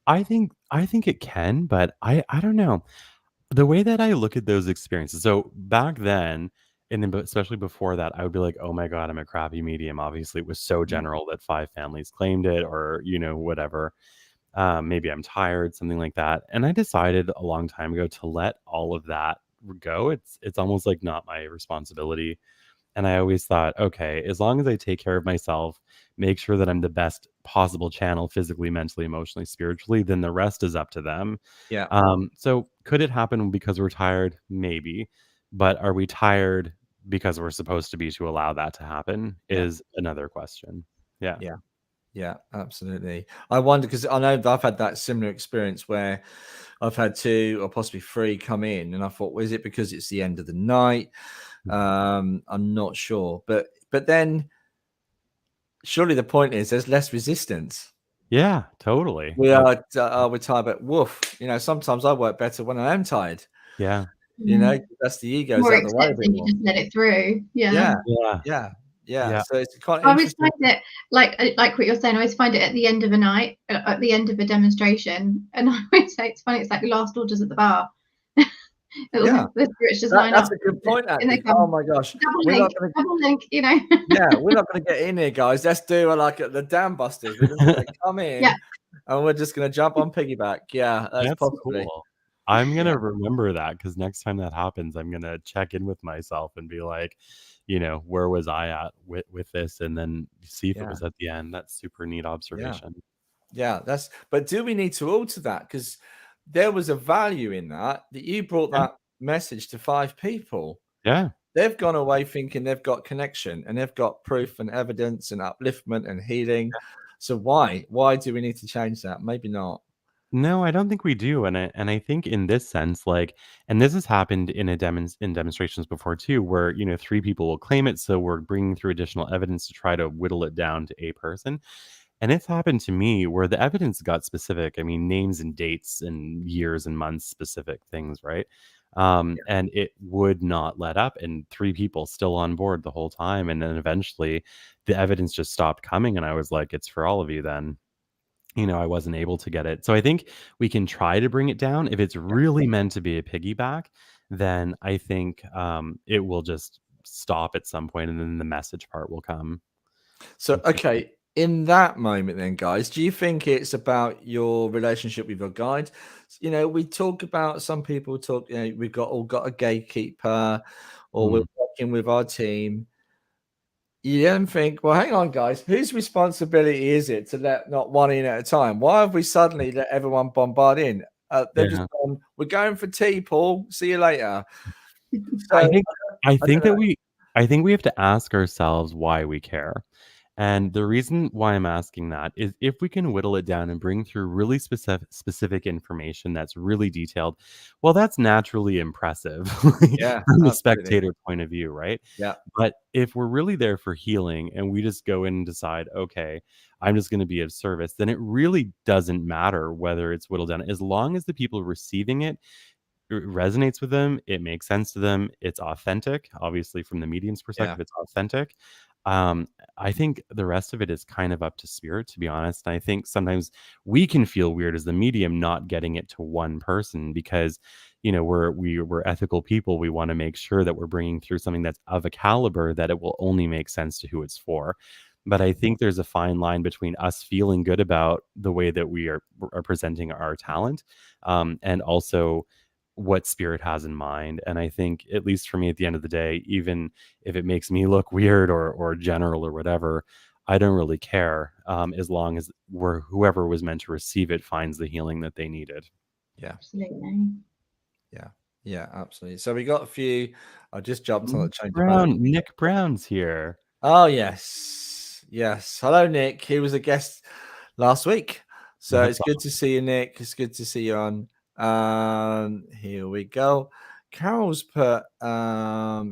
I think it can, but I don't know. The way that I look at those experiences, so back then, and then especially before that, I would be like, "Oh my god, I'm a crappy medium." Obviously, it was so Mm. general that 5 families claimed it, or whatever. Maybe I'm tired, something like that. And I decided a long time ago to let all of that go. It's almost like not my responsibility. And I always thought, okay, as long as I take care of myself, make sure that I'm the best possible channel physically, mentally, emotionally, spiritually, then the rest is up to them. Yeah, So could it happen because we're tired? Maybe. But are we tired because we're supposed to be to allow that to happen? yeah, Is another question. Yeah. yeah, yeah, absolutely. I wonder because I know I've had that similar experience where I've had 2 or possibly 3 come in, and I thought, well, is it because it's the end of the night? Mhm. I'm not sure, but then surely the point is there's less resistance. Yeah, totally. We we're tired, but woof. Sometimes I work better when I am tired. Yeah. Mm. That's the ego's More out the way a bit accepting, you more. just let it through. Yeah. Yeah, Yeah. yeah, yeah. Yeah. So it's quite I always interesting. find it like what you're saying. I always find it at the end of a night, at the end of a demonstration, and I always say it's funny. It's like last orders at the bar. Yeah, The spirits just line that's up, a good point, and they actually. Oh come my gosh, double we're not link, gonna. double link. Yeah, we're not gonna get in here, guys. Let's do the Dam Busters. We're just gonna come Yeah, in, and we're just gonna jump on piggyback. Yeah, that's That's possibly. cool. I'm Yeah, gonna remember that because next time that happens, I'm gonna check in with myself and be like, where was I at with this? And then see if it yeah, was at the end. That's super neat yeah. observation. Yeah, but do we need to alter that? Because there was a value in that you brought Yeah. that message to 5 people. Yeah. They've gone away thinking they've got connection and they've got proof and evidence and upliftment and healing. So why? Why do we need to change that? Maybe not. No, I don't think we do. And I think in this sense, like, and this has happened in demonstrations before too, where 3 people will claim it, so we're bringing through additional evidence to try to whittle it down to a person. And it's happened to me where the evidence got specific. I mean, names and dates and years and months, specific things, right? And it would not let up, and 3 people still on board the whole time. And then eventually the evidence just stopped coming. And I was like, it's for all of you then. I wasn't able to get it. So I think we can try to bring it down. If it's really meant to be a piggyback, then I think it will just stop at some point and then the message part will come. So, okay, in that moment, then, guys, do you think it's about your relationship with your guide? We talk about some people talk. We've got a gatekeeper, or we're Mm, working with our team. You then think, well, hang on, guys, whose responsibility is it to let not one in at a time? Why have we suddenly let everyone bombard in? They've just yeah. gone, we're going for tea, Paul. See you later. So I think I I don't think that know. we have to ask ourselves why we care. And the reason why I'm asking that is if we can whittle it down and bring through really specific information that's really detailed, well, that's naturally impressive Yeah, from the absolutely. spectator point of view, right? Yeah, But if we're really there for healing and we just go in and decide, okay, I'm just going to be of service, then it really doesn't matter whether it's whittled down. As long as the people receiving it resonates with them, it makes sense to them, it's authentic. Obviously, from the medium's yeah, perspective, it's authentic. I think the rest of it is kind of up to spirit, to be honest. And I think sometimes we can feel weird as the medium not getting it to one person because, we're ethical people. We want to make sure that we're bringing through something that's of a caliber that it will only make sense to who it's for. But I think there's a fine line between us feeling good about the way that we are presenting our talent, and also what spirit has in mind. And I think, at least for me, at the end of the day, even if it makes me look weird or general or whatever, I don't really care, as long as whoever was meant to receive it finds the healing that they needed. Yeah. Absolutely. Yeah, absolutely. So we got a few. I just jumped on the change of Nick Brown's here. Oh, yes. Hello, Nick. He was a guest last week. So That's it's good to see you, Nick. It's good to see you on. Here we go. Carol's put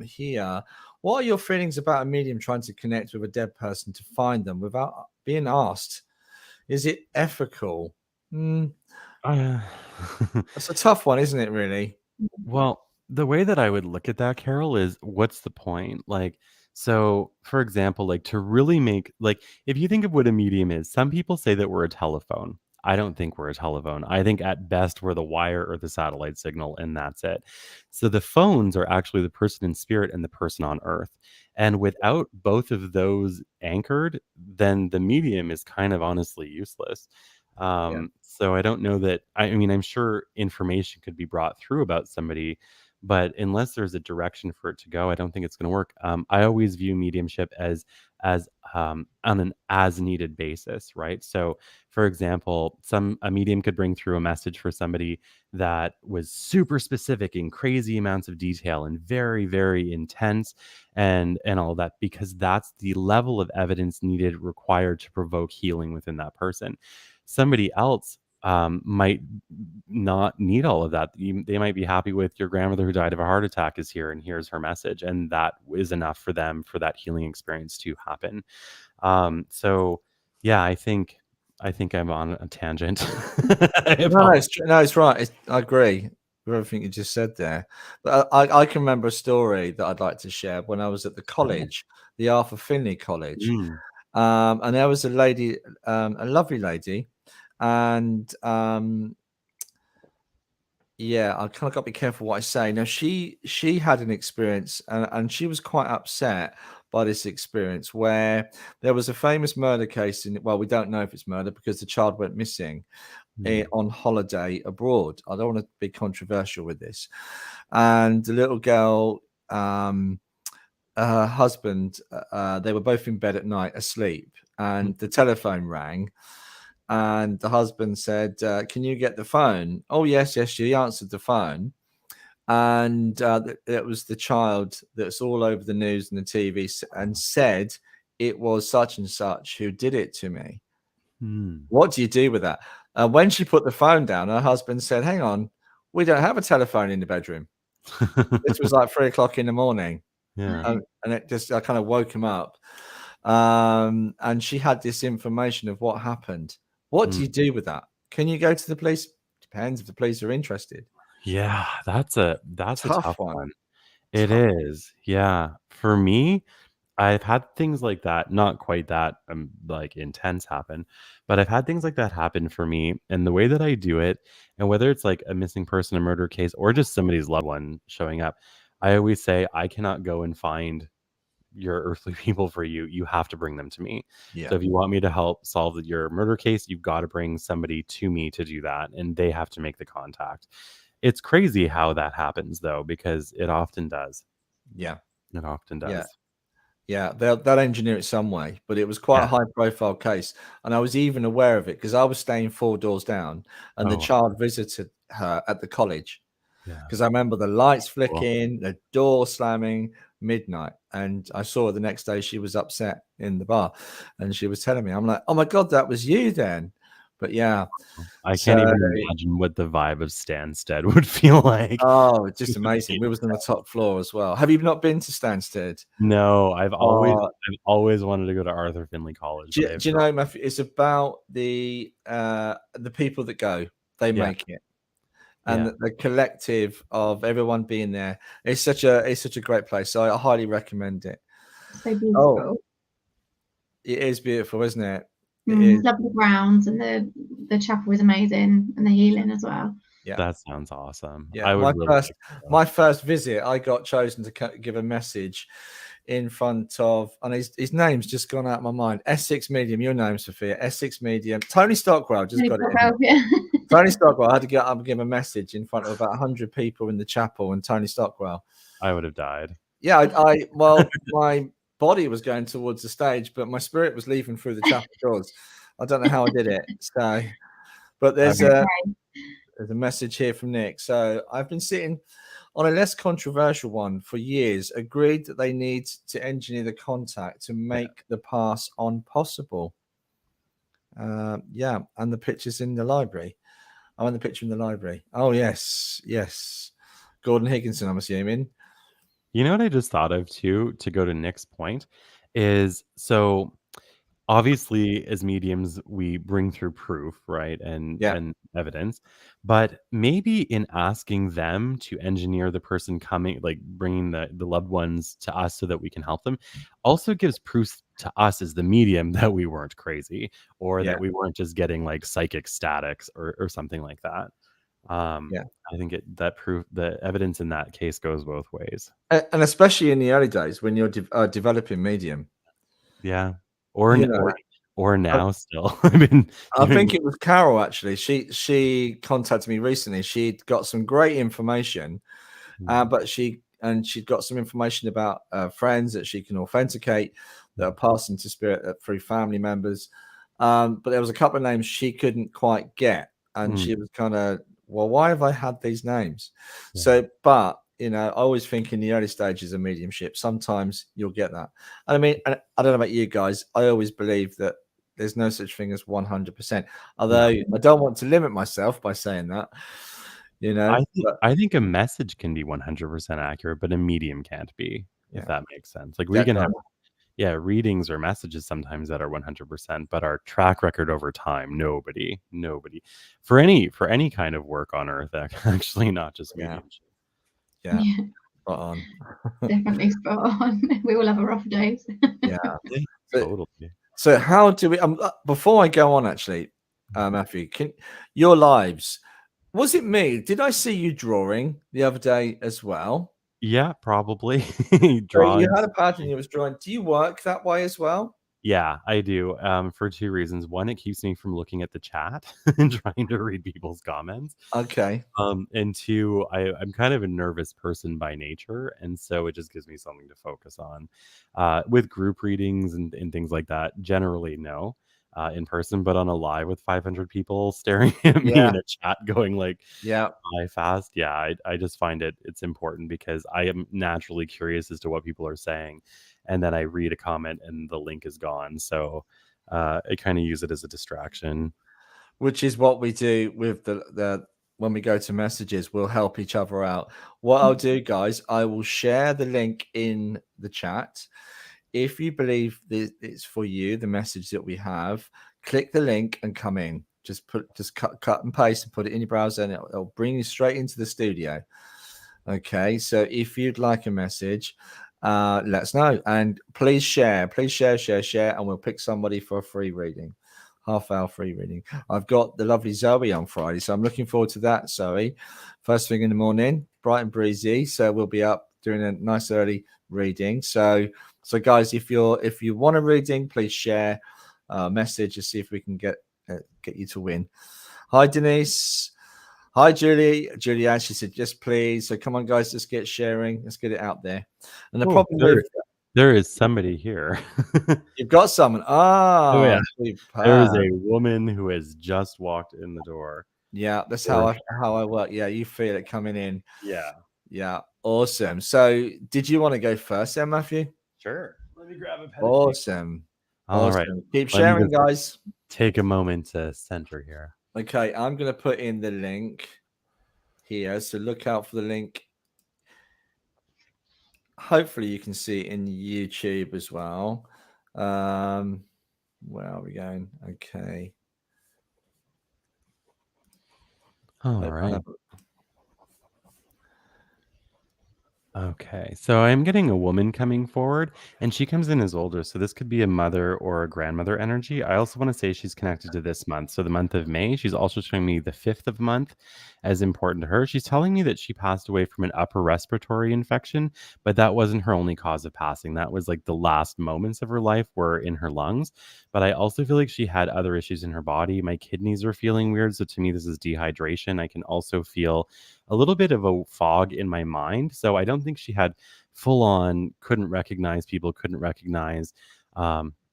here. What are your feelings about a medium trying to connect with a dead person to find them without being asked? Is it ethical? That's a tough one, isn't it, really? Well, the way that I would look at that, Carol, is what's the point? Like, so for example, like to really make, like, if you think of what a medium is, some people say that we're a telephone. I don't think we're a telephone. I think at best we're the wire or the satellite signal, and that's it. So the phones are actually the person in spirit and the person on earth. And without both of those anchored, then the medium is kind of honestly useless. So I don't know that, I mean, I'm sure information could be brought through about somebody, but unless there's a direction for it to go, I don't think it's going to work. I always view mediumship as on an as needed basis, right? So, for example, a medium could bring through a message for somebody that was super specific in crazy amounts of detail and very, very intense, and all that, because that's the level of evidence needed, required to provoke healing within that person. Somebody else might not need all of that. They might be happy with your grandmother who died of a heart attack is here, and here's her message, and that is enough for them, for that healing experience to happen. So yeah, I think I'm on a tangent. No, it's right. I agree with everything you just said there. But I can remember a story that I'd like to share when I was at the college, the Arthur Finley College. And there was a lady, a lovely lady, and yeah, I kind of got to be careful what I say. Now, she had an experience, and she was quite upset by this experience where there was a famous murder case well, we don't know if it's murder because the child went missing on holiday abroad. I don't want to be controversial with this. And the little girl, her husband, they were both in bed at night asleep, and the telephone rang. And the husband said, can you get the phone? Oh, yes. She answered the phone. And it was the child that's all over the news and the TV, and said it was such and such who did it to me. What do you do with that? When she put the phone down, her husband said, hang on, we don't have a telephone in the bedroom. This was like 3 o'clock in the morning. Yeah. And it just, I kind of woke him up. And she had this information of what happened. What do you do with that? Can you go to the police? Depends if the police are interested. Yeah, that's a tough one. It Tough. is. Yeah. For me, I've had things like that, not quite that like intense happen, but I've had things like that happen for me. And the way that I do it, and whether it's like a missing person, a murder case, or just somebody's loved one showing up, I always say, I cannot go and find your earthly people for you. You have to bring them to me. Yeah. So if you want me to help solve your murder case, you've got to bring somebody to me to do that, and they have to make the contact. It's crazy how that happens, though, because it often does. Yeah. It often does. Yeah, they'll engineer it some way, but it was quite a high-profile case, and I was even aware of it because I was staying 4 doors down, and the child visited her at the college. Because I remember the lights flicking, the door slamming, midnight, and I saw her the next day. She was upset in the bar, and she was telling me, I'm like, oh my God, that was you then. But yeah, I can't even imagine what the vibe of Stansted would feel like. Oh, it's just amazing. We was on the top floor as well. Have you not been to Stansted? No, I've always wanted to go to Arthur Finley College. Do you know, Matthew, it's about the people that go. They make it. And the collective of everyone being there. It's such a great place. So I highly recommend it. So beautiful. It is beautiful, isn't it? It is. Love the grounds, and the chapel is amazing, and the healing as well. Yeah. That sounds awesome. Yeah. I would really like to go. My first visit, I got chosen to give a message in front of, and his name's just gone out of my mind. Essex Medium, your name, Sophia. Essex Medium. Tony Stockwell, just got it. Yeah. Tony Stockwell. I had to get up and give a message in front of about 100 people in the chapel, and Tony Stockwell. I would have died. Yeah, well, my body was going towards the stage, but my spirit was leaving through the chapel doors. I don't know how I did it. So, but there's a message here from Nick. So I've been sitting on a less controversial one for years. Agreed that they need to engineer the contact to make the pass on possible. Yeah, and the picture's in the library. I'm in the picture in the library. Oh yes. Gordon Higginson, I'm assuming. You know what I just thought of too, to go to Nick's point, is so obviously as mediums we bring through proof, right, and evidence, but maybe in asking them to engineer the person coming, like bringing the loved ones to us so that we can help them, also gives proof to us as the medium that we weren't crazy, or that we weren't just getting like psychic statics or something like that. I think that proof, the evidence in that case goes both ways, and especially in the early days when you're developing medium. Yeah, or now still. I think it was Carol actually. She contacted me recently. She'd got some great information, but she'd got some information about friends that she can authenticate that are passing to spirit through family members. But there was a couple of names she couldn't quite get, and she was kind of, well, why have I had these names? So, but I always think in the early stages of mediumship, sometimes you'll get that. And I mean, I don't know about you guys. I always believe that there's no such thing as 100%. Although I don't want to limit myself by saying that, I think a message can be 100% accurate, but a medium can't be, if that makes sense. Like we can have, readings or messages sometimes that are 100%, but our track record over time, nobody for any kind of work on earth, actually, not just mediumship. Yeah. Spot on. Definitely spot on. We all have our rough days. Totally. So how do we? Before I go on, actually, Matthew, your lives? Was it me? Did I see you drawing the other day as well? Yeah, probably. Drawing. You had a pattern you was drawing. Do you work that way as well? Yeah, I do. For two reasons. One, it keeps me from looking at the chat and trying to read people's comments. Okay. And two, I'm kind of a nervous person by nature, and so it just gives me something to focus on. With group readings and things like that, generally no. In person, but on a live with 500 people staring at me in a chat going like, I fast. Yeah, I just find it's important because I am naturally curious as to what people are saying. And then I read a comment and the link is gone. So I kind of use it as a distraction. Which is what we do with the when we go to messages, we'll help each other out. What I'll do, guys, I will share the link in the chat. If you believe it's for you, the message that we have, click the link and come in. Just cut and paste and put it in your browser, and it'll bring you straight into the studio. Okay, so if you'd like a message, let us know, and please share, and we'll pick somebody for a free reading, half-hour free reading. I've got the lovely Zoe on Friday, so I'm looking forward to that. Zoe, first thing in the morning, bright and breezy, so we'll be up doing a nice early reading. So guys, if you want a reading, please share a message to see if we can get you to win. Hi Denise. Hi Julie. Julianne, she said yes please. So come on guys, let's get sharing, let's get it out there. And the problem there is somebody here. You've got someone. There is a woman who has just walked in the door. Yeah, that's how I work. Yeah, you feel it coming in. Yeah, awesome. So did you want to go first then, Matthew? Sure. Let me grab a pen. Awesome. All right. Keep sharing, guys. Take a moment to center here. Okay, I'm going to put in the link here. So look out for the link. Hopefully you can see it in YouTube as well. Where are we going? Okay. All right. Okay, so I'm getting a woman coming forward, and she comes in as older. So this could be a mother or a grandmother energy. I also want to say she's connected to this month. So the month of May, she's also showing me the 5th of the month as important to her. She's telling me that she passed away from an upper respiratory infection, but that wasn't her only cause of passing. That was like the last moments of her life were in her lungs. But I also feel like she had other issues in her body. My kidneys are feeling weird. So to me, this is dehydration. I can also feel a little bit of a fog in my mind. So I don't think she had full on, couldn't recognize people, couldn't recognize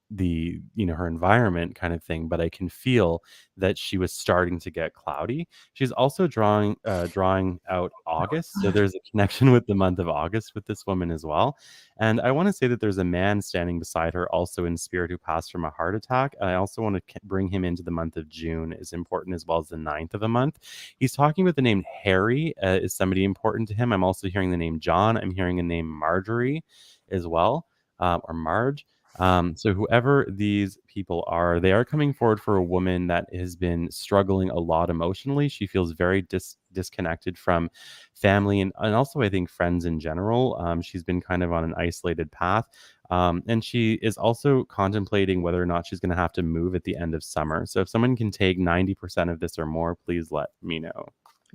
the, her environment kind of thing. But I can feel that she was starting to get cloudy. She's also drawing out August. So there's a connection with the month of August with this woman as well. And I want to say that there's a man standing beside her also in spirit who passed from a heart attack. And I also want to bring him into the month of June is important, as well as the 9th of the month. He's talking with the name Harry. Is somebody important to him? I'm also hearing the name John. I'm hearing a name Marjorie as well, or Marge. So whoever these people are, they are coming forward for a woman that has been struggling a lot emotionally. She feels very disconnected from family and also I think friends in general. She's been kind of on an isolated path. And she is also contemplating whether or not she's going to have to move at the end of summer. So if someone can take 90% of this or more, please let me know.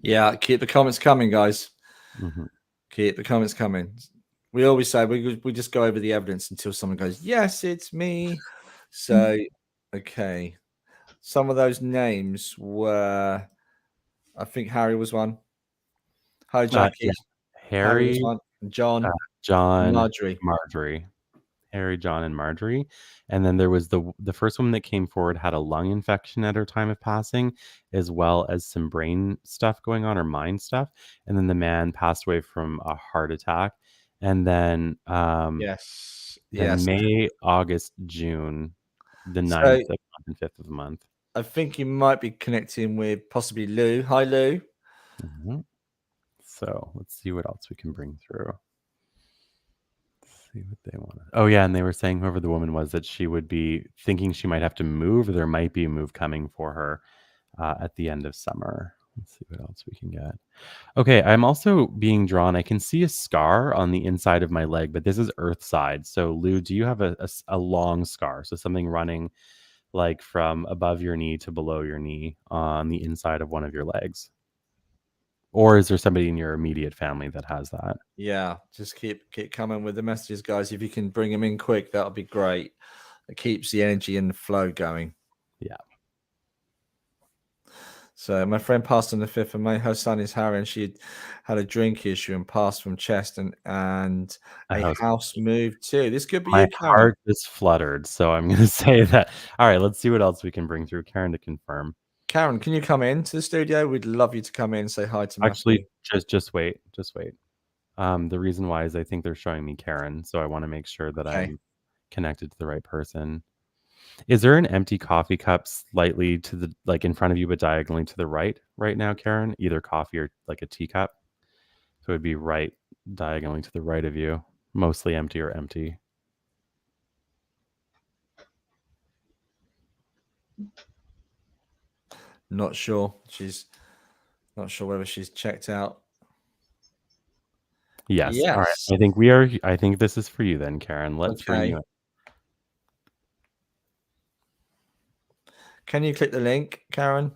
Yeah, keep the comments coming, guys. Mm-hmm. Keep the comments coming. We always say we just go over the evidence until someone goes, yes, it's me. So, okay. Some of those names were, I think Harry was one. Hi, Jackie. Yeah. Harry was one. John. John. Marjorie. Harry, John, and Marjorie. And then there was the first woman that came forward had a lung infection at her time of passing, as well as some brain stuff going on or mind stuff. And then the man passed away from a heart attack. And then yes. May, August, June, the 9th and 5th of the month. I think you might be connecting with possibly Lou. Hi, Lou. Mm-hmm. So let's see what else we can bring through. See what they want. Oh yeah, and they were saying whoever the woman was that she would be thinking she might have to move, or there might be a move coming for her at the end of summer. Let's see what else we can get. Okay, I'm also being drawn. I can see a scar on the inside of my leg, but this is earth side. So Lou, do you have a long scar? So something running like from above your knee to below your knee on the inside of one of your legs? Or is there somebody in your immediate family that has that? Yeah, just keep coming with the messages, guys. If you can bring them in quick, that'll be great. It keeps the energy and the flow going. Yeah. So my friend passed on the 5th of May. Her son is Harry, and she had a drink issue and passed from chest and a house move too. This could be my you, Karen. heart just fluttered, so I'm going to say that. All right, let's see what else we can bring through. Karen to confirm. Karen, can you come into the studio? We'd love you to come in and say hi to Matthew. Actually, just wait. The reason why is I think they're showing me Karen, so I want to make sure that I'm connected to the right person. Is there an empty coffee cup slightly to the in front of you but diagonally to the right now, Karen? Either coffee or like a teacup. So it would be right diagonally to the right of you, mostly empty or empty. Not sure. She's not sure whether she's checked out. Yes. All right. I think this is for you then, Karen. Let's bring you in. Can you click the link, Karen?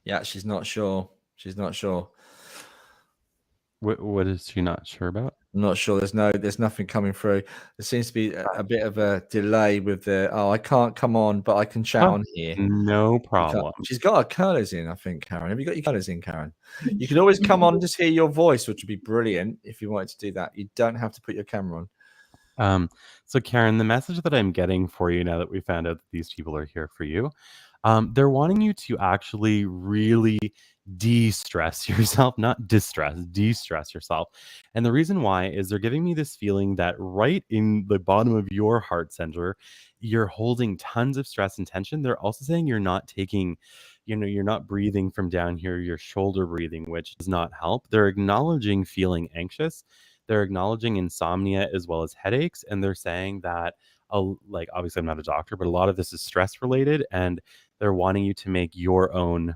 Yeah, she's not sure. She's not sure. What is she not sure about? I'm not sure. There's nothing coming through. There seems to be a bit of a delay with I can't come on, but I can chat on here. No problem. She's got her curlers in, I think, Karen. Have you got your curlers in, Karen? You could always come on and just hear your voice, which would be brilliant if you wanted to do that. You don't have to put your camera on. So Karen, the message that I'm getting for you now that we found out that these people are here for you, they're wanting you to actually really de-stress yourself, not distress, de-stress yourself. And the reason why is they're giving me this feeling that right in the bottom of your heart center, you're holding tons of stress and tension. They're also saying you're not taking, you're not breathing from down here, your shoulder breathing, which does not help. They're acknowledging feeling anxious. They're acknowledging insomnia as well as headaches. And they're saying that, obviously I'm not a doctor, but a lot of this is stress related, and they're wanting you to make your own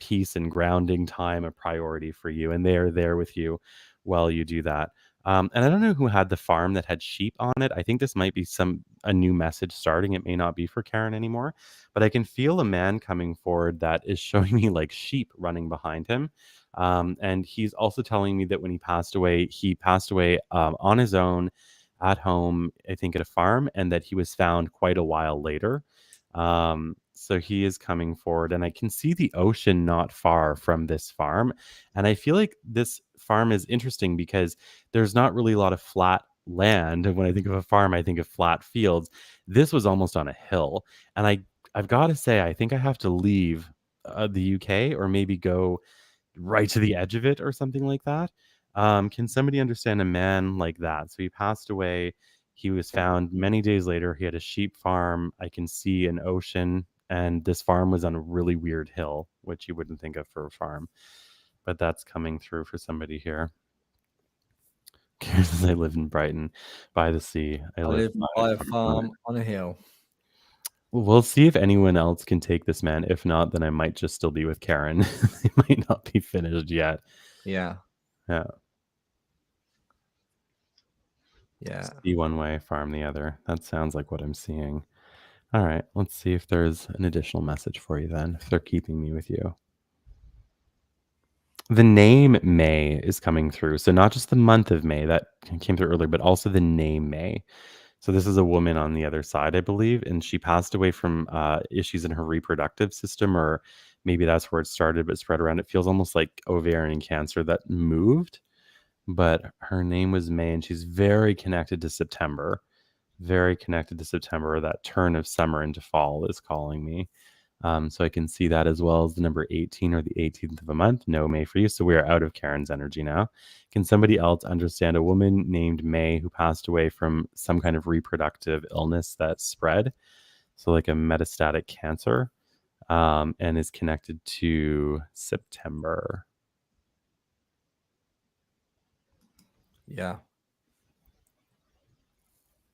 peace and grounding time a priority for you, and they are there with you while you do that. And I don't know who had the farm that had sheep on it. I think this might be a new message starting. It may not be for Karen anymore, but I can feel a man coming forward that is showing me like sheep running behind him. And he's also telling me that when he passed away on his own at home, I think at a farm, and that he was found quite a while later. So he is coming forward, and I can see the ocean not far from this farm. And I feel like this farm is interesting because there's not really a lot of flat land. And when I think of a farm, I think of flat fields. This was almost on a hill. And I've got to say, I think I have to leave the UK or maybe go right to the edge of it or something like that. Can somebody understand a man like that? So he passed away. He was found many days later. He had a sheep farm. I can see an ocean, and this farm was on a really weird hill, which you wouldn't think of for a farm. But that's coming through for somebody here. Karen says, I live in Brighton by the sea. I live by a farm on a hill. We'll see if anyone else can take this man. If not, then I might just still be with Karen. They might not be finished yet. Yeah. Yeah. Yeah. See one way, farm the other. That sounds like what I'm seeing. All right. Let's see if there's an additional message for you then, if they're keeping me with you. The name May is coming through. So not just the month of May that came through earlier, but also the name May. So this is a woman on the other side, I believe, and she passed away from issues in her reproductive system, or maybe that's where it started, but spread around. It feels almost like ovarian cancer that moved, but her name was May, and she's very connected to September. Very connected to September. That turn of summer into fall is calling me. So I can see that, as well as the number 18 or the 18th of a month. No May for you. So we are out of Karen's energy now. Can somebody else understand a woman named May who passed away from some kind of reproductive illness that spread? So like a metastatic cancer, and is connected to September. Yeah.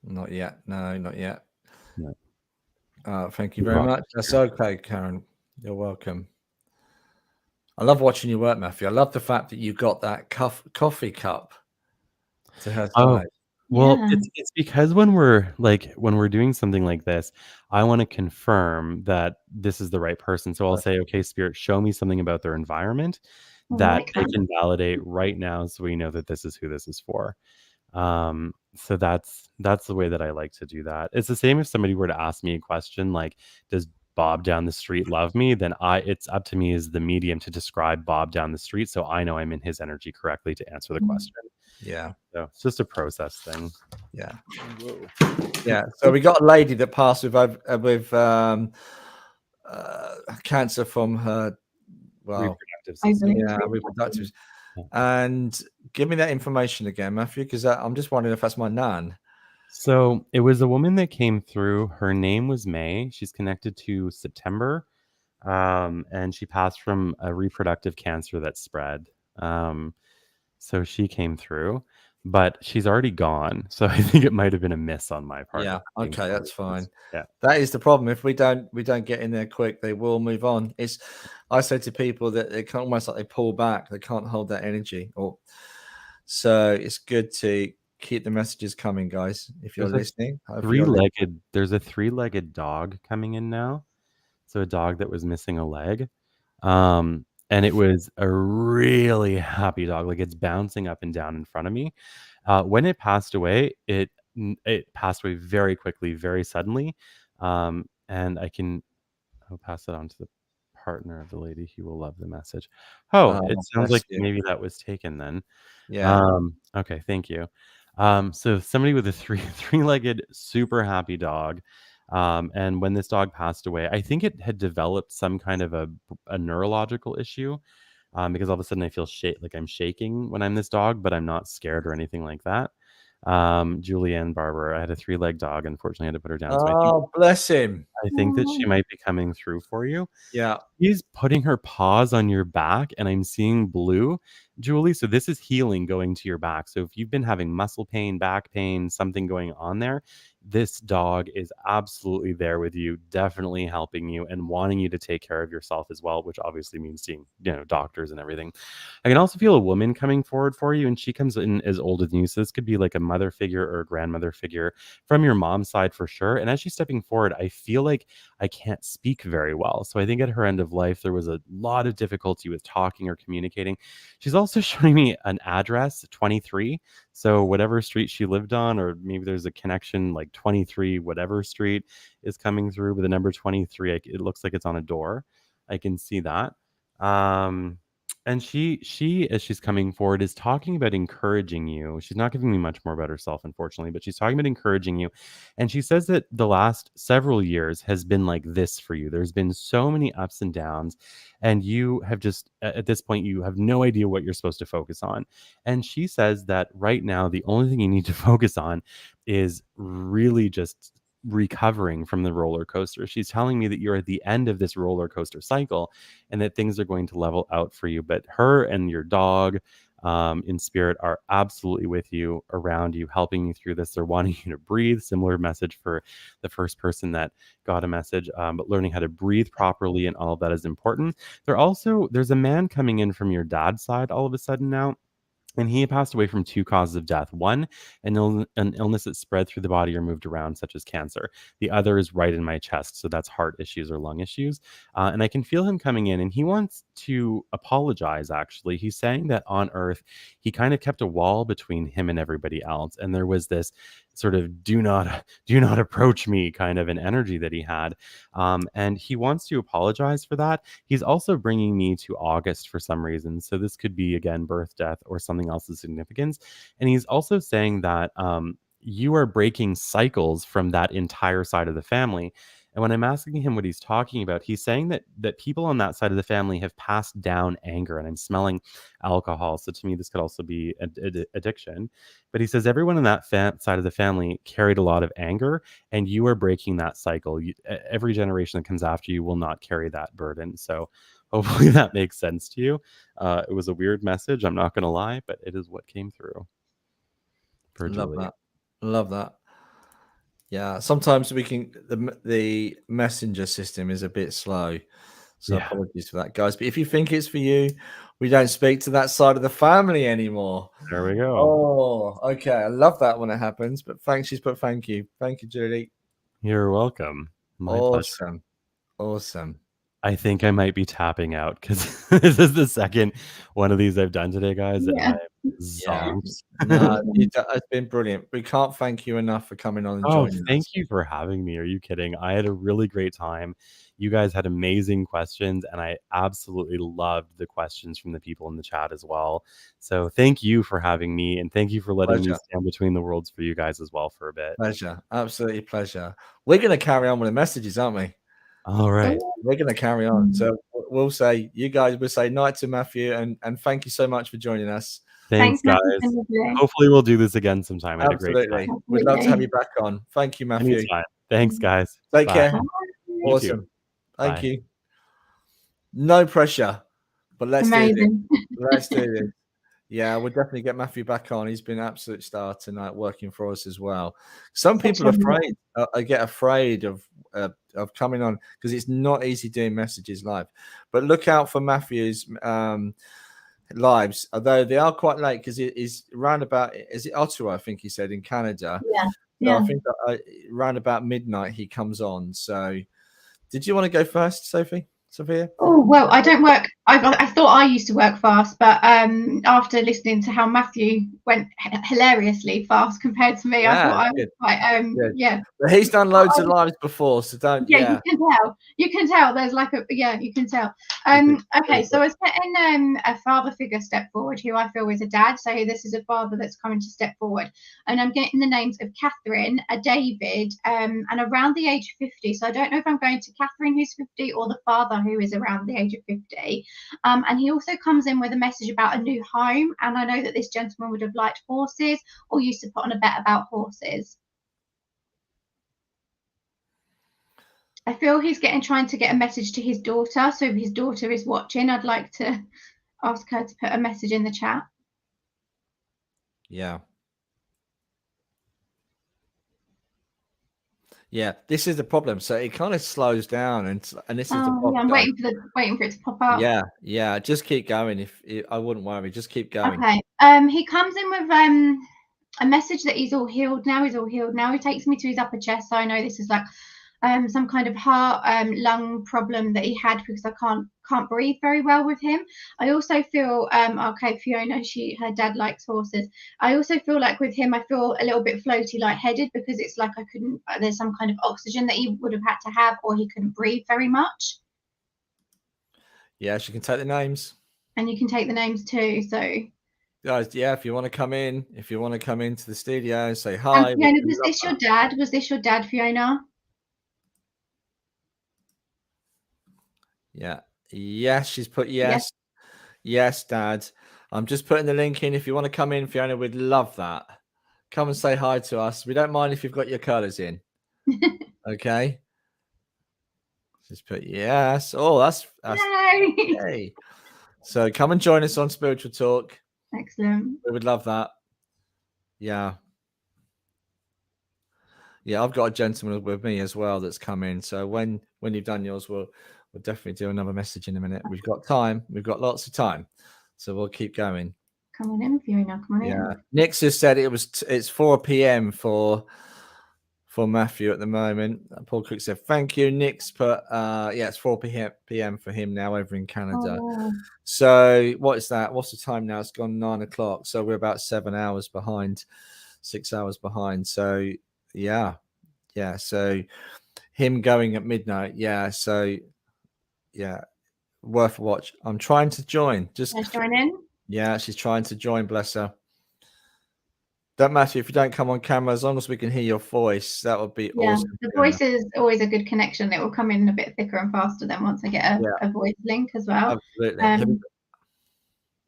Not yet. No, not yet. No. Thank you very much. That's okay, Karen. You're welcome. I love watching you work, Matthew. I love the fact that you got that coffee cup to her side. Well, Yeah. it's because when we're doing something like this, I want to confirm that this is the right person. So I'll say, okay, Spirit, show me something about their environment that they can validate right now, so we know that this is who this is for. So that's the way that I like to do that. It's the same if somebody were to ask me a question like, does Bob down the street love me? Then it's up to me as the medium to describe Bob down the street, so I know I'm in his energy correctly to answer the question. Yeah. So it's just a process thing. Yeah. Yeah. So we got a lady that passed with cancer from her reproductive system. Yeah, reproductive. And give me that information again, Matthew, because I'm just wondering if that's my nan. So it was a woman that came through. Her name was May. She's connected to September, and she passed from a reproductive cancer that spread. So she came through, but she's already gone. So I think it might have been a miss on my part. Yeah. Okay, that's fine. Yeah. That is the problem. If we don't get in there quick, they will move on. I say to people that they can't, almost like they pull back. They can't hold that energy. So it's good to keep the messages coming, guys. If you're listening, there's a three-legged dog coming in now. So a dog that was missing a leg. And it was a really happy dog. Like, it's bouncing up and down in front of me. When it passed away, it passed away very quickly, very suddenly. And I'll pass it on to the partner of the lady. He will love the message. It sounds like maybe that was taken then. Yeah. Okay, thank you. So somebody with a three-legged, super happy dog. And when this dog passed away, I think it had developed some kind of a neurological issue, because all of a sudden I feel like I'm shaking when I'm this dog, but I'm not scared or anything like that. Julianne Barber, I had a three-legged dog. Unfortunately, I had to put her down. So bless him. I think that she might be coming through for you. Yeah. She's putting her paws on your back, and I'm seeing blue, Julie. So this is healing going to your back. So if you've been having muscle pain, back pain, something going on there, this dog is absolutely there with you, definitely helping you and wanting you to take care of yourself as well, which obviously means seeing, doctors and everything. I can also feel a woman coming forward for you, and she comes in as older than you. So this could be like a mother figure or a grandmother figure from your mom's side for sure. And as she's stepping forward, I feel like I can't speak very well. So I think at her end of life, there was a lot of difficulty with talking or communicating. She's also showing me an address, 23. So whatever street she lived on, or maybe there's a connection like 23, whatever street is coming through with the number 23. It looks like it's on a door. I can see that. And she as she's coming forward is talking about encouraging you. She's not giving me much more about herself, unfortunately, but she's talking about encouraging you. And she says that the last several years has been like this for you. There's been so many ups and downs, and you have just, at this point, you have no idea what you're supposed to focus on. And she says that right now, the only thing you need to focus on is really just recovering from the roller coaster. She's telling me that you're at the end of this roller coaster cycle and that things are going to level out for you. But her and your dog in spirit are absolutely with you, around you, helping you through this. They're wanting you to breathe. Similar message for the first person that got a message, but learning how to breathe properly and all of that is important. There's a man coming in from your dad's side all of a sudden now. And he passed away from two causes of death. One, an illness that spread through the body or moved around, such as cancer. The other is right in my chest. So that's heart issues or lung issues. And I can feel him coming in, and he wants to apologize, actually. He's saying that on Earth, he kind of kept a wall between him and everybody else. And there was this sort of do not approach me kind of an energy that he had. And he wants to apologize for that. He's also bringing me to August for some reason. So this could be, again, birth, death, or something else of significance. And he's also saying that you are breaking cycles from that entire side of the family. And when I'm asking him what he's talking about, he's saying that people on that side of the family have passed down anger, and I'm smelling alcohol. So to me, this could also be addiction. But he says everyone on that side of the family carried a lot of anger, and you are breaking that cycle. Every generation that comes after you will not carry that burden. So hopefully that makes sense to you. It was a weird message, I'm not going to lie, but it is what came through for Love Julie. that. Love that. Yeah, sometimes we can the messenger system is a bit slow, so Yeah. apologies for that, guys. But if you think it's for you, we don't speak to that side of the family anymore. There we go. Oh, okay. I love that when it happens. But thanks, she's put thank you, Julie. You're welcome. My pleasure. Awesome. I think I might be tapping out because this is the second one of these I've done today, guys. Yeah. And I'm zonked. No, it's been brilliant. We can't thank you enough for coming on and Oh, joining thank us. you for having me. Are you kidding? I had a really great time. You guys had amazing questions, and I absolutely loved the questions from the people in the chat as well. So thank you for having me, and thank you for letting me stand between the worlds for you guys as well for a bit. Pleasure. Absolutely pleasure. We're going to carry on with the messages, aren't we? All right. We're going to carry on. So we'll say, you guys will say night to Matthew, and thank you so much for joining us. Thanks, guys. Hopefully we'll do this again sometime. I had a great time. We'd love to have you back on. Thank you, Matthew. Anytime. Thanks, guys. Take Bye. care. Bye. Awesome. Thank you. No pressure, but let's do this. Let's do this. Yeah, we'll definitely get Matthew back on. He's been an absolute star tonight, working for us as well. Some people are get afraid of coming on because it's not easy doing messages live. But look out for Matthew's lives, although they are quite late because he's round about, is it Ottawa, I think he said, in Canada. Yeah. So I think that round about midnight he comes on. So did you want to go first, Sophia? Oh, well, I don't work. I thought I used to work fast, but after listening to how Matthew went hilariously fast compared to me, I thought I was quite, yeah. But he's done loads of lives before, so don't. Yeah, you can tell. There's like you can tell. Okay, so I was getting a father figure step forward who I feel is a dad. So this is a father that's coming to step forward, and I'm getting the names of Catherine, a David, and around the age of 50. So I don't know if I'm going to Catherine, who's 50, or the father who is around the age of 50. And he also comes in with a message about a new home. And I know that this gentleman would have liked horses or used to put on a bet about horses. I feel he's trying to get a message to his daughter. So if his daughter is watching, I'd like to ask her to put a message in the chat. Yeah. Yeah, this is the problem. So it kind of slows down, and this is the Oh problem, yeah, I'm guys. waiting for it to pop up. Yeah. Just keep going. If I wouldn't worry, just keep going. Okay. He comes in with a message that he's all healed now. He's all healed now. He takes me to his upper chest, so I know this is like some kind of heart lung problem that he had, because I can't breathe very well with him. I also feel okay, Fiona, her dad likes horses. I also feel like with him I feel a little bit floaty, lightheaded, because it's like I couldn't there's some kind of oxygen that he would have had to have, or he couldn't breathe very much. Yeah, she can take the names. And you can take the names too, so guys, yeah, if you want to come into the studio and say hi. Fiona, was this your dad? Was this your dad, Fiona? Yeah. Yes, she's put yes. Yes, Dad. I'm just putting the link in. If you want to come in, Fiona, we'd love that. Come and say hi to us. We don't mind if you've got your colours in. Okay. Just put yes. Oh, that's yay. So come and join us on Spiritual Talk. Excellent. We would love that. Yeah. Yeah, I've got a gentleman with me as well that's come in. So when you've done yours, we'll definitely do another message in a minute. We've got time. We've got lots of time. So we'll keep going. Come on in, Fiona. Come on in. Yeah. Nick's just said it's 4 p.m. for Matthew at the moment. Paul Cook said thank you. Nick's put it's 4 p.m. for him now over in Canada. Oh. So what is that? What's the time now? It's gone 9 o'clock. So we're about 7 hours behind, 6 hours behind. So yeah. So him going at midnight. Yeah. So yeah, worth a watch. I'm trying to join. Just join in. Yeah, she's trying to join. Bless her. Don't matter if you don't come on camera, as long as we can hear your voice. That would be awesome. The voice is always a good connection. It will come in a bit thicker and faster than once I get a voice link as well. Absolutely.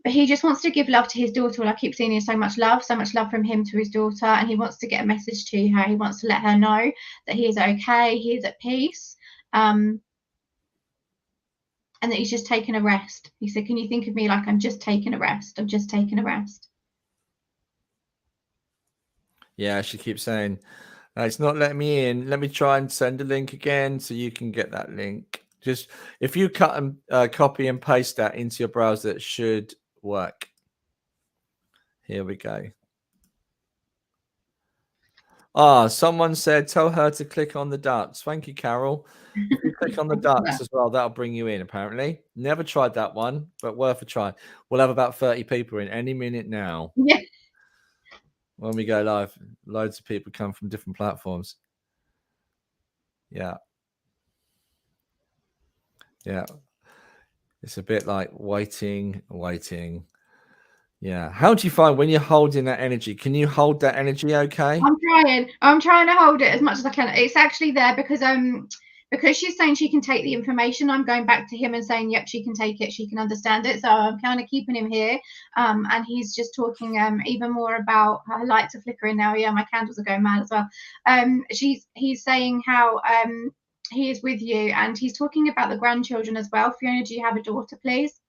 But he just wants to give love to his daughter. All I keep seeing is so much love from him to his daughter, and he wants to get a message to her. He wants to let her know that he is okay, he is at peace, and that he's just taking a rest. He said, "Can you think of me like I'm just taking a rest? I'm just taking a rest." Yeah, she keeps saying, it's not letting me in. Let me try and send a link again so you can get that link. Just if you cut and copy and paste that into your browser, it should work. Here we go. Someone said, tell her to click on the ducks. Thank you, Carol. If you click on the ducks as well, that'll bring you in, apparently. Never tried that one, but worth a try. We'll have about 30 people in any minute now. Yeah. When we go live, loads of people come from different platforms. Yeah. It's a bit like waiting. Yeah. How do you find when you're holding that energy? Can you hold that energy okay? I'm trying to hold it as much as I can. It's actually there because she's saying she can take the information. I'm going back to him and saying, yep, she can take it, she can understand it. So I'm kind of keeping him here. And he's just talking even more about her lights are flickering now. Yeah, my candles are going mad as well. He's saying how he is with you, and he's talking about the grandchildren as well. Fiona, do you have a daughter, please?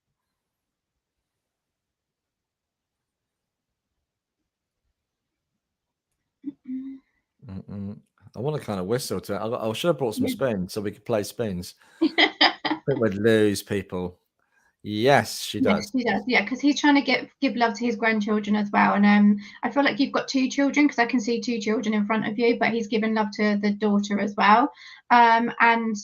I want to kind of whistle to it. I should have brought some spins so we could play spins. I think we'd lose people. Yes, she does. Yes, she does. Yeah, because he's trying to give love to his grandchildren as well. And I feel like you've got 2 children, because I can see 2 children in front of you, but he's giving love to the daughter as well. And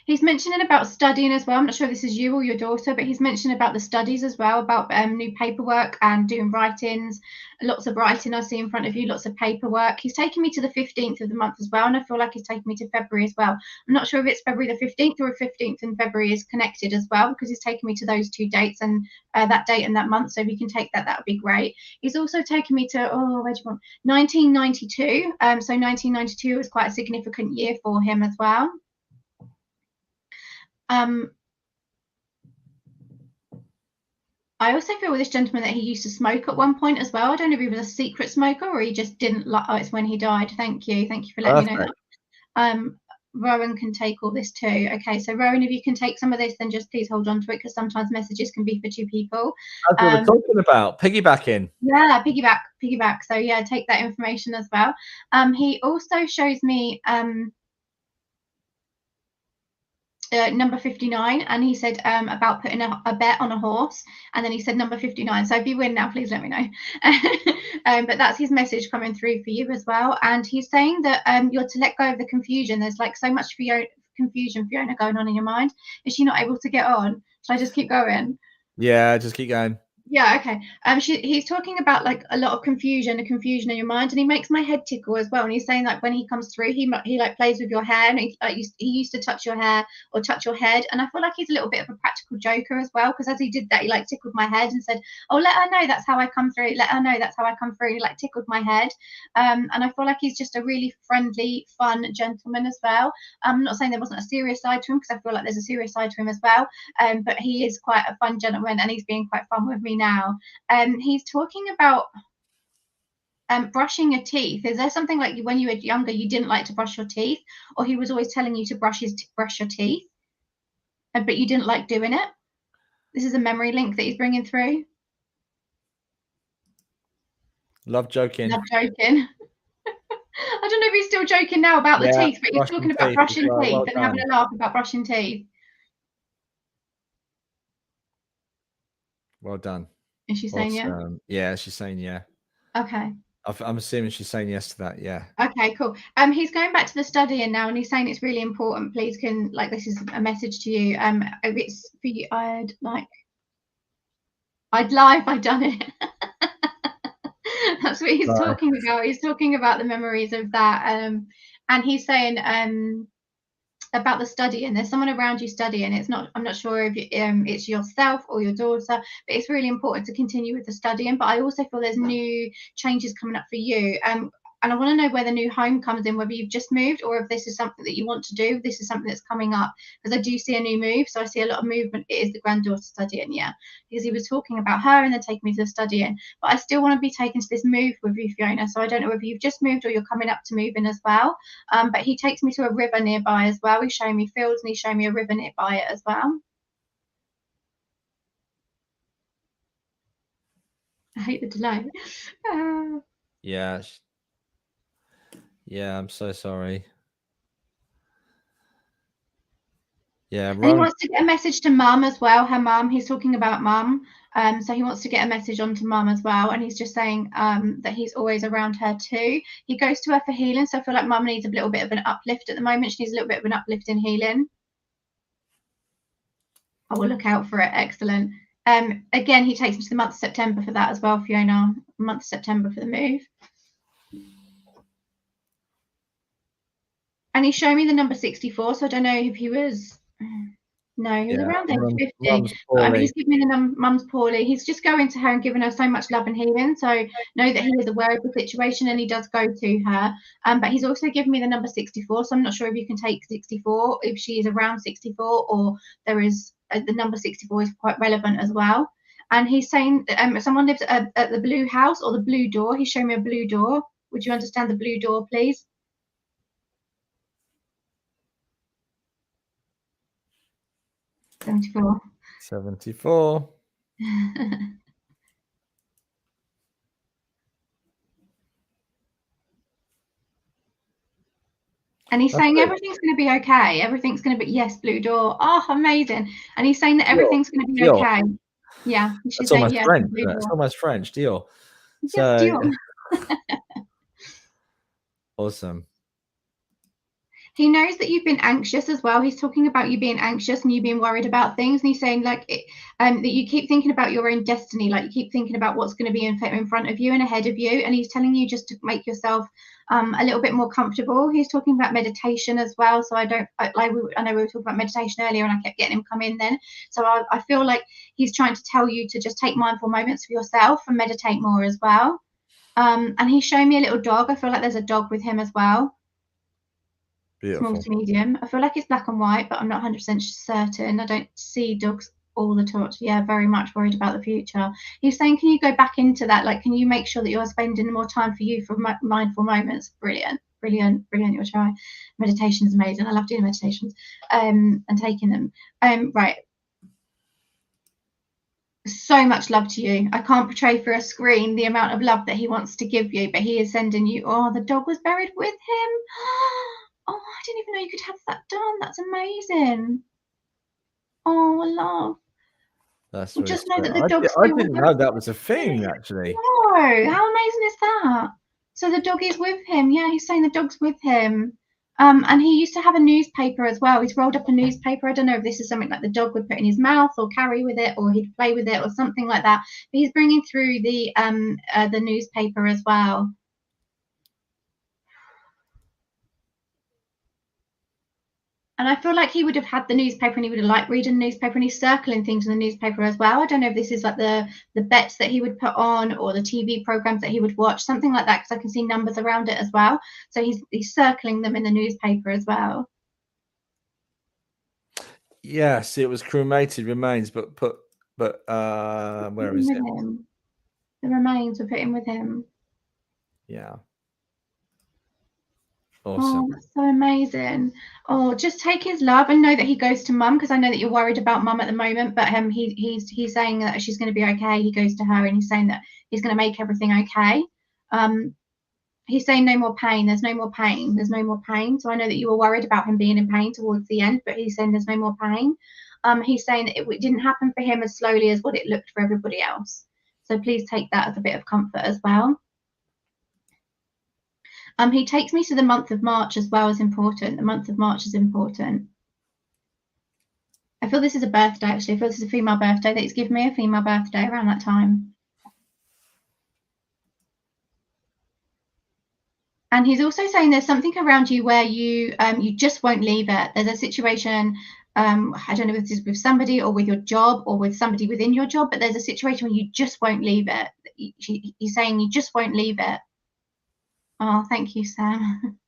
he's mentioning about studying as well. I'm not sure if this is you or your daughter, but he's mentioning about the studies as well, about new paperwork and doing writings. Lots of writing I see in front of you, lots of paperwork. He's taking me to the 15th of the month as well, and I feel like he's taking me to February as well. I'm not sure if it's February the 15th or if 15th and February is connected as well, because he's taking me to those 2 dates, and that date and that month. So if you can take that, that would be great. He's also taking me to, where do you want? 1992. So 1992 was quite a significant year for him as well. I also feel with this gentleman that he used to smoke at one point as well. I don't know if he was a secret smoker or he just didn't like. Oh, it's when he died. Thank you for letting me know that. Rowan can take all this too. Okay, so Rowan, if you can take some of this, then just please hold on to it, because sometimes messages can be for 2 people. That's what we're talking about. Piggybacking. Yeah, piggyback. So yeah, take that information as well. He also shows me number 59, and he said about putting a bet on a horse, and then he said number 59. So if you win now, please let me know. But that's his message coming through for you as well. And he's saying that you're to let go of the confusion. There's like so much confusion, Fiona, going on in your mind. Is she not able to get on? Should I just keep going? Yeah, just keep going. Yeah, okay. He's talking about like a lot of confusion in your mind, and he makes my head tickle as well. And he's saying like when he comes through, he like plays with your hair, and he used to touch your hair or touch your head. And I feel like he's a little bit of a practical joker as well, because as he did that, he like tickled my head and said, "Oh, let her know that's how I come through. Let her know that's how I come through." He like tickled my head, and I feel like he's just a really friendly, fun gentleman as well. I'm not saying there wasn't a serious side to him, because I feel like there's a serious side to him as well. But he is quite a fun gentleman, and he's being quite fun with me now. He's talking about brushing your teeth. Is there something like when you were younger you didn't like to brush your teeth, or he was always telling you to brush your teeth, but you didn't like doing it? This is a memory link that he's bringing through. Love joking. I don't know if he's still joking now about the teeth, but he's talking about brushing teeth and having a laugh about brushing teeth. Well done. Is she saying yeah? Yeah, she's saying yeah. Okay. I'm assuming she's saying yes to that. Yeah. Okay, cool. He's going back to the studying now, and he's saying it's really important. Please, this is a message to you. If it's for you, I'd lie if I'd done it. That's what he's talking about. He's talking about the memories of that. And he's saying about the studying. There's someone around you studying. I'm not sure if it's yourself or your daughter, but it's really important to continue with the studying. But I also feel there's new changes coming up for you. And I want to know where the new home comes in, whether you've just moved or if this is something that you want to do. This is something that's coming up, because I do see a new move. So I see a lot of movement. It is the granddaughter studying, yeah, because he was talking about her and then taking me to the studying. But I still want to be taken to this move with you, Fiona. So I don't know whether you've just moved or you're coming up to moving as well. But he takes me to a river nearby as well. He's showing me fields and he's showing me a river nearby it as well. I hate the delay. Yeah. Yeah, I'm so sorry. Yeah, and he wants to get a message to mum as well. Her mum. He's talking about mum. So he wants to get a message on to mum as well. And he's just saying that he's always around her too. He goes to her for healing. So I feel like mum needs a little bit of an uplift at the moment. She needs a little bit of an uplift in healing. I will look out for it. Excellent. Again, he takes me to the month of September for that as well, Fiona. Month of September for the move. And he's showing me the number 64, so I don't know if he was. No, he was around age 50. He's giving me the mum's poorly. He's just going to her and giving her so much love and healing. So know that he is aware of the situation and he does go to her. But he's also given me the number 64, so I'm not sure if you can take 64, if she is around 64, or there is the number 64 is quite relevant as well. And he's saying someone lives at the blue house or the blue door. He's showing me a blue door. Would you understand the blue door, please? 74. And he's saying everything's going to be okay. Everything's going to be, yes, blue door. Oh, amazing. And he's saying that everything's going to be okay. Yeah. That's almost French. It's almost French. Deal. Yes, deal. Awesome. He knows that you've been anxious as well. He's talking about you being anxious and you being worried about things. And he's saying like that you keep thinking about your own destiny. Like you keep thinking about what's going to be in front of you and ahead of you. And he's telling you just to make yourself a little bit more comfortable. He's talking about meditation as well. So I know we were talking about meditation earlier and I kept getting him come in then. So I feel like he's trying to tell you to just take mindful moments for yourself and meditate more as well. And he's showing me a little dog. I feel like there's a dog with him as well. Beautiful. Small to medium. I feel like it's black and white, but I'm not 100% certain. I don't see dogs all the time. Yeah, very much worried about the future. He's saying, can you go back into that? Like, can you make sure that you're spending more time for you for mindful moments? Brilliant. Brilliant. You'll try. Meditation is amazing. I love doing meditations and taking them. Right. So much love to you. I can't portray for a screen the amount of love that he wants to give you, but he is sending you. Oh, the dog was buried with him. Oh, I didn't even know you could have that done. That's amazing. Oh, love. That's Well, really just know that sweet. the dog's I didn't know that was a thing, actually. No, how amazing is that? So the dog is with him. Yeah, he's saying the dog's with him. And he used to have a newspaper as well. He's rolled up a newspaper. I don't know if this is something like the dog would put in his mouth or carry with it, or he'd play with it or something like that. But he's bringing through the newspaper as well. And I feel like he would have had the newspaper and he would have liked reading the newspaper, and he's circling things in the newspaper as well. I don't know if this is like the bets that he would put on or the TV programs that he would watch, something like that, because I can see numbers around it as well. So he's circling them in the newspaper as well. Yes, it was cremated remains, but where is it? The remains were put in with him. Yeah. Awesome. Oh, that's so amazing. Oh, just take his love and know that he goes to mum, because I know that you're worried about mum at the moment, but he's saying that she's going to be okay. He goes to her and he's saying that he's going to make everything okay. He's saying no more pain. There's no more pain. There's no more pain. So I know that you were worried about him being in pain towards the end, but he's saying there's no more pain. He's saying that it didn't happen for him as slowly as what it looked for everybody else. So please take that as a bit of comfort as well. He takes me to the month of March as well as important. The month of March is important. I feel this is a birthday, actually. I feel this is a female birthday, that he's given me a female birthday around that time. And he's also saying there's something around you where you just won't leave it. There's a situation, I don't know if this is with somebody or with your job or with somebody within your job, but there's a situation where you just won't leave it. He's saying you just won't leave it. Oh, thank you, Sam.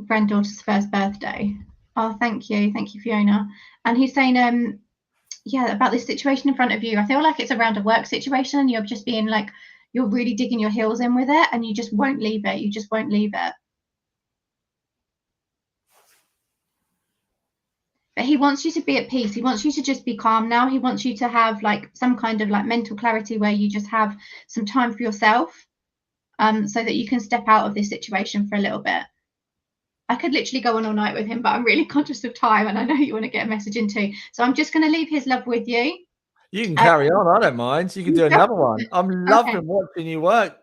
Granddaughter's first birthday. Oh, thank you, Fiona. And he's saying, yeah, about this situation in front of you. I feel like it's around a work situation, and you're just being like, you're really digging your heels in with it, and you just won't leave it. You just won't leave it. But he wants you to be at peace. He wants you to just be calm now. He wants you to have like some kind of like mental clarity where you just have some time for yourself, so that you can step out of this situation for a little bit. I could literally go on all night with him, but I'm really conscious of time, and I know you want to get a message in too. So I'm just going to leave his love with you. You can carry on. I don't mind. You can do another one. I'm loving watching you work.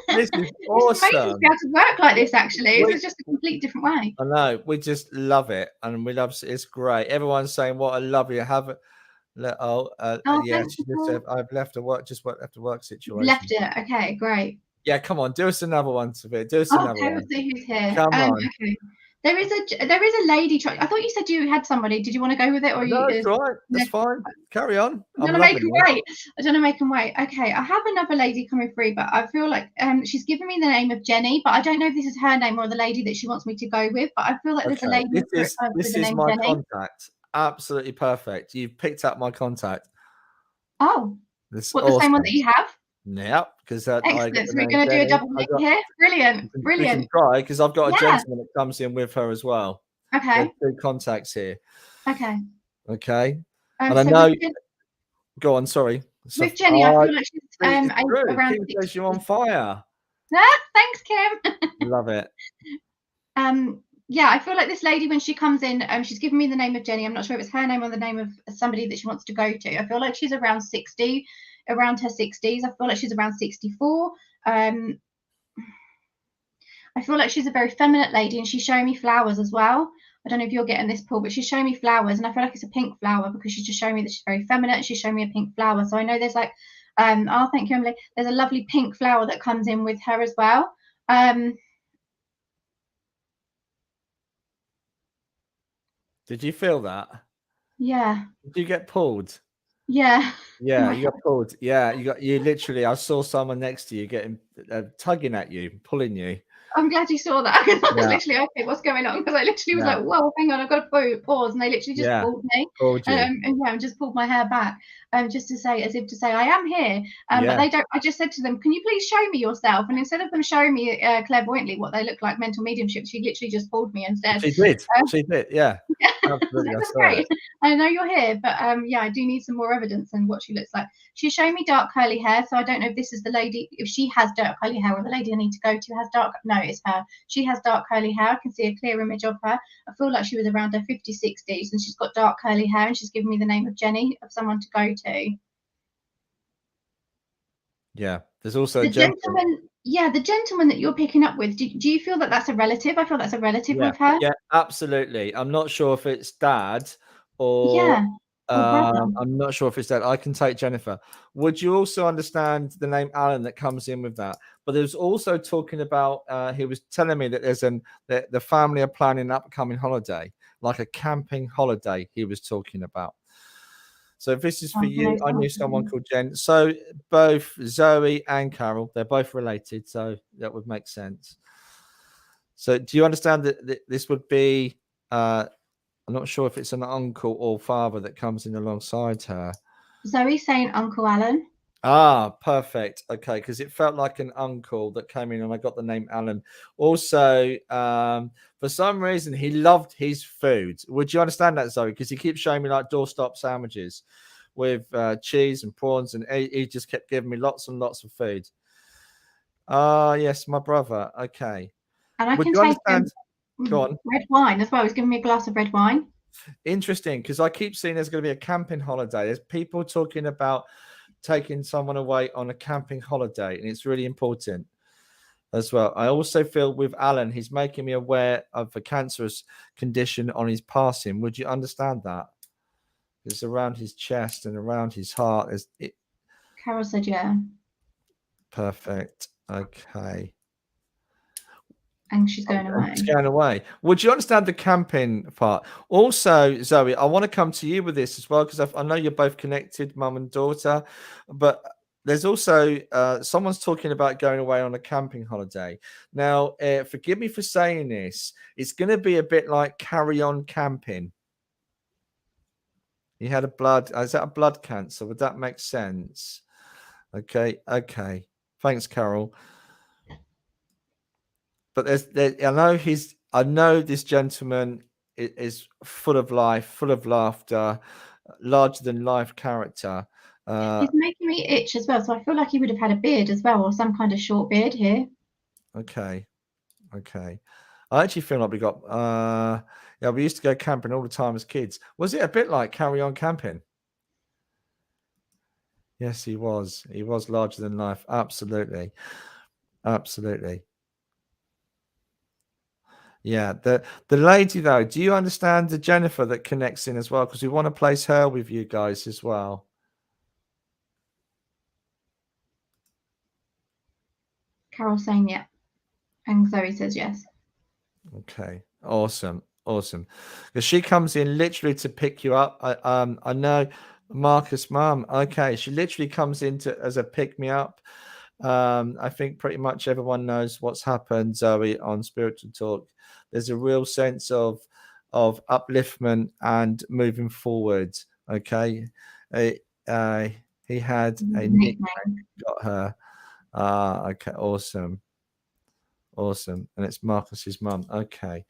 This is awesome. It's amazing to be able to work like this, actually. It's just a completely different way. I know. We just love it. And we love it's great. Everyone's saying what a lovely have. Yeah, she just said, I've left a work, just left a work situation. Left it. Okay, great. Yeah, come on. Do us another one, Sophia. Do us another one. We'll see who's here. Come on. Okay. There is a lady. I thought you said you had somebody. Did you want to go with it, or no? You? It's right. That's fine. Carry on. I don't want to make them wait. Okay, I have another lady coming through, but I feel like she's given me the name of Jenny, but I don't know if this is her name or the lady that she wants me to go with. But I feel like there's a lady. This is my contact. Absolutely perfect. You've picked up my contact. Oh, the same one that you have? Yeah, because excellent. So we're going to do a double pick here. Brilliant. We can try, because I've got a gentleman that comes in with her as well. Okay. There's 2 contacts here. Okay. And I know. Go on. Sorry. With Jenny, I feel like she's around. Kim says you're on fire. Thanks, Kim. Love it. Yeah, I feel like this lady, when she comes in, she's given me the name of Jenny. I'm not sure if it's her name or the name of somebody that she wants to go to. I feel like she's around 60. Around her 60s. I feel like she's around 64. I feel like she's a very feminine lady, and she's showing me flowers as well. I don't know if you're getting this, Paul, but she's showing me flowers, and I feel like it's a pink flower because she's just showing me that she's very feminine. She's showing me a pink flower. So I know there's like, oh, thank you, Emily. There's a lovely pink flower that comes in with her as well. Did you feel that? Yeah. Did you get pulled? Yeah. Yeah, you got pulled. Yeah, you literally. I saw someone next to you getting tugging at you, pulling you. I'm glad you saw that, because I was literally, okay, what's going on? Because I literally was like, whoa, hang on, I've got to pause, and they literally just pulled me. Pulled you. And just pulled my hair back. just to say, as if to say, I am here. But they don't. I just said to them, can you please show me yourself? And instead of them showing me clairvoyantly what they look like, mental mediumship, she literally just pulled me and said, she did. She did. Yeah. Absolutely. That's great. I know you're here, but yeah, I do need some more evidence on what she looks like. She's showing me dark curly hair, so I don't know if this is the lady, if she has dark curly hair, or the lady I need to go to has dark. No, it's her. She has dark curly hair. I can see a clear image of her. I feel like she was around her 50s, 60s, and she's got dark curly hair, and she's given me the name of Jenny, of someone to go to. Yeah, there's also the a gentleman. Yeah, the gentleman that you're picking up with, do you feel that that's a relative? I feel that's a relative with her. Yeah, absolutely. I'm not sure if it's dad or brother. I'm not sure if it's dad. I can take Jennifer. Would you also understand the name Alan that comes in with that? But there's also talking about he was telling me that there's the family are planning an upcoming holiday, like a camping holiday he was talking about. So if this is for you, I knew someone called Jen. So both Zoe and Carol, they're both related, so that would make sense. So do you understand that this would be, I'm not sure if it's an uncle or father that comes in alongside her. Zoe's saying Uncle Alan. Ah, perfect. Okay, because it felt like an uncle that came in and I got the name Alan. Also, for some reason, he loved his food. Would you understand that, Zoe? Because he keeps showing me like doorstop sandwiches with cheese and prawns, and he just kept giving me lots and lots of food. Ah, yes, my brother. Okay. And I Would can you take understand? Go on. Red wine as well. He's giving me a glass of red wine. Interesting, because I keep seeing there's going to be a camping holiday. There's people talking about taking someone away on a camping holiday, and it's really important as well. I also feel with Alan, he's making me aware of a cancerous condition on his passing. Would you understand that? It's around his chest and around his heart. Carol said yeah. Perfect. Okay. And she's going away. She's going away. Would you understand the camping part? Also, Zoe, I want to come to you with this as well, because I know you're both connected, mum and daughter, but there's also someone's talking about going away on a camping holiday. Now, forgive me for saying this. It's going to be a bit like Carry On Camping. He had is that a blood cancer? Would that make sense? Okay. Thanks, Carol. But I know this gentleman is full of life, full of laughter, larger than life character. He's making me itch as well, so I feel like he would have had a beard as well, or some kind of short beard here. Okay. I actually feel like we got we used to go camping all the time as kids. Was it a bit like Carry On Camping? Yes, he was. He was larger than life. Absolutely. Yeah, the lady though, do you understand the Jennifer that connects in as well? Because we want to place her with you guys as well. Carol saying yeah, and Zoe says yes. Okay, awesome. Because she comes in literally to pick you up. I know Marcus' mum. Okay, she literally comes in as a pick me up. I think pretty much everyone knows what's happened, Zoe, on Spiritual Talk. There's a real sense of upliftment and moving forward. Okay, he had a nickname, got her. Okay, awesome, and it's Marcus's mum. Okay,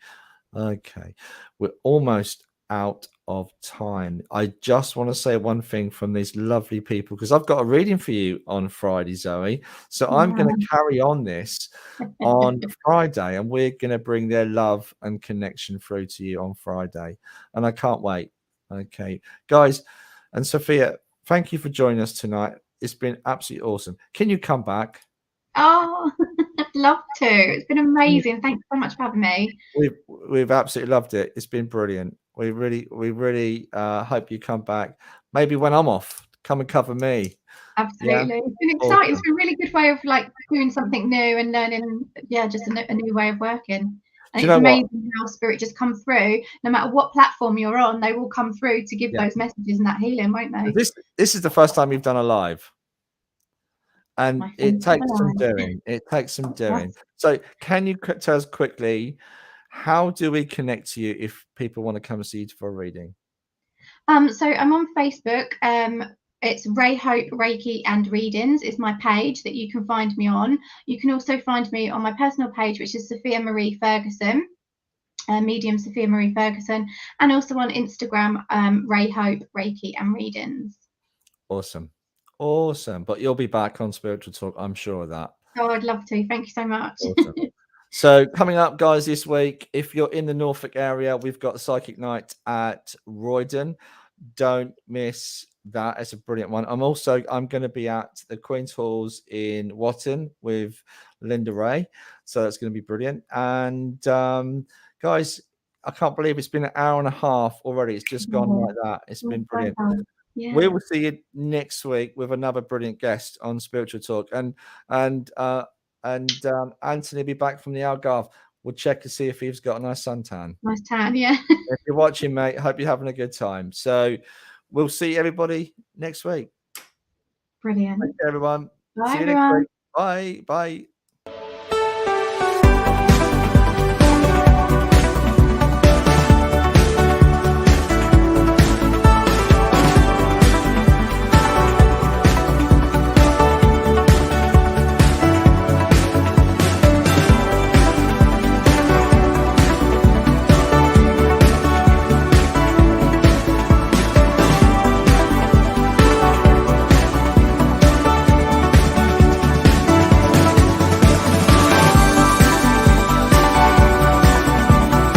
we're almost out of time. I just want to say one thing from these lovely people, because I've got a reading for you on Friday, Zoe. So I'm going to carry on this on Friday, and we're going to bring their love and connection through to you on Friday. And I can't wait. Okay, guys, and Sophia, thank you for joining us tonight. It's been absolutely awesome. Can you come back? Oh, I'd love to. It's been amazing. Thanks so much for having me. We've absolutely loved it. It's been brilliant. We really hope you come back. Maybe when I'm off, come and cover me. Absolutely. It's been exciting. Awesome. It's been a really good way of like doing something new and learning. Yeah, just a new way of working. And it's amazing how spirit just come through. No matter what platform you're on, they will come through to give those messages and that healing, won't they? This is the first time we've done a live. And it takes some doing. Yes. So can you tell us quickly, how do we connect to you if people want to come and see you for a reading? So I'm on Facebook. It's Ray Hope Reiki and Readings is my page that you can find me on. You can also find me on my personal page, which is Sophia Marie Ferguson, medium Sophia Marie Ferguson, and also on Instagram, Ray Hope Reiki and Readings. Awesome. But you'll be back on Spiritual Talk, I'm sure of that. Oh, I'd love to. Thank you so much. Awesome. So coming up, guys, this week, if you're in the Norfolk area, we've got the Psychic Night at Roydon. Don't miss that. It's a brilliant one. I'm going to be at the Queen's Halls in Watton with Linda Ray, so that's going to be brilliant. And guys, I can't believe it's been an hour and a half already. It's just gone like that. It's been brilliant. Yeah. We will see you next week with another brilliant guest on Spiritual Talk, and Anthony will be back from the Algarve. We'll check to see if he's got a nice suntan. Nice tan, yeah. If you're watching, mate, hope you're having a good time. So we'll see everybody next week. Brilliant. Thank you, everyone. Bye, See you everyone. next week. Bye. Bye.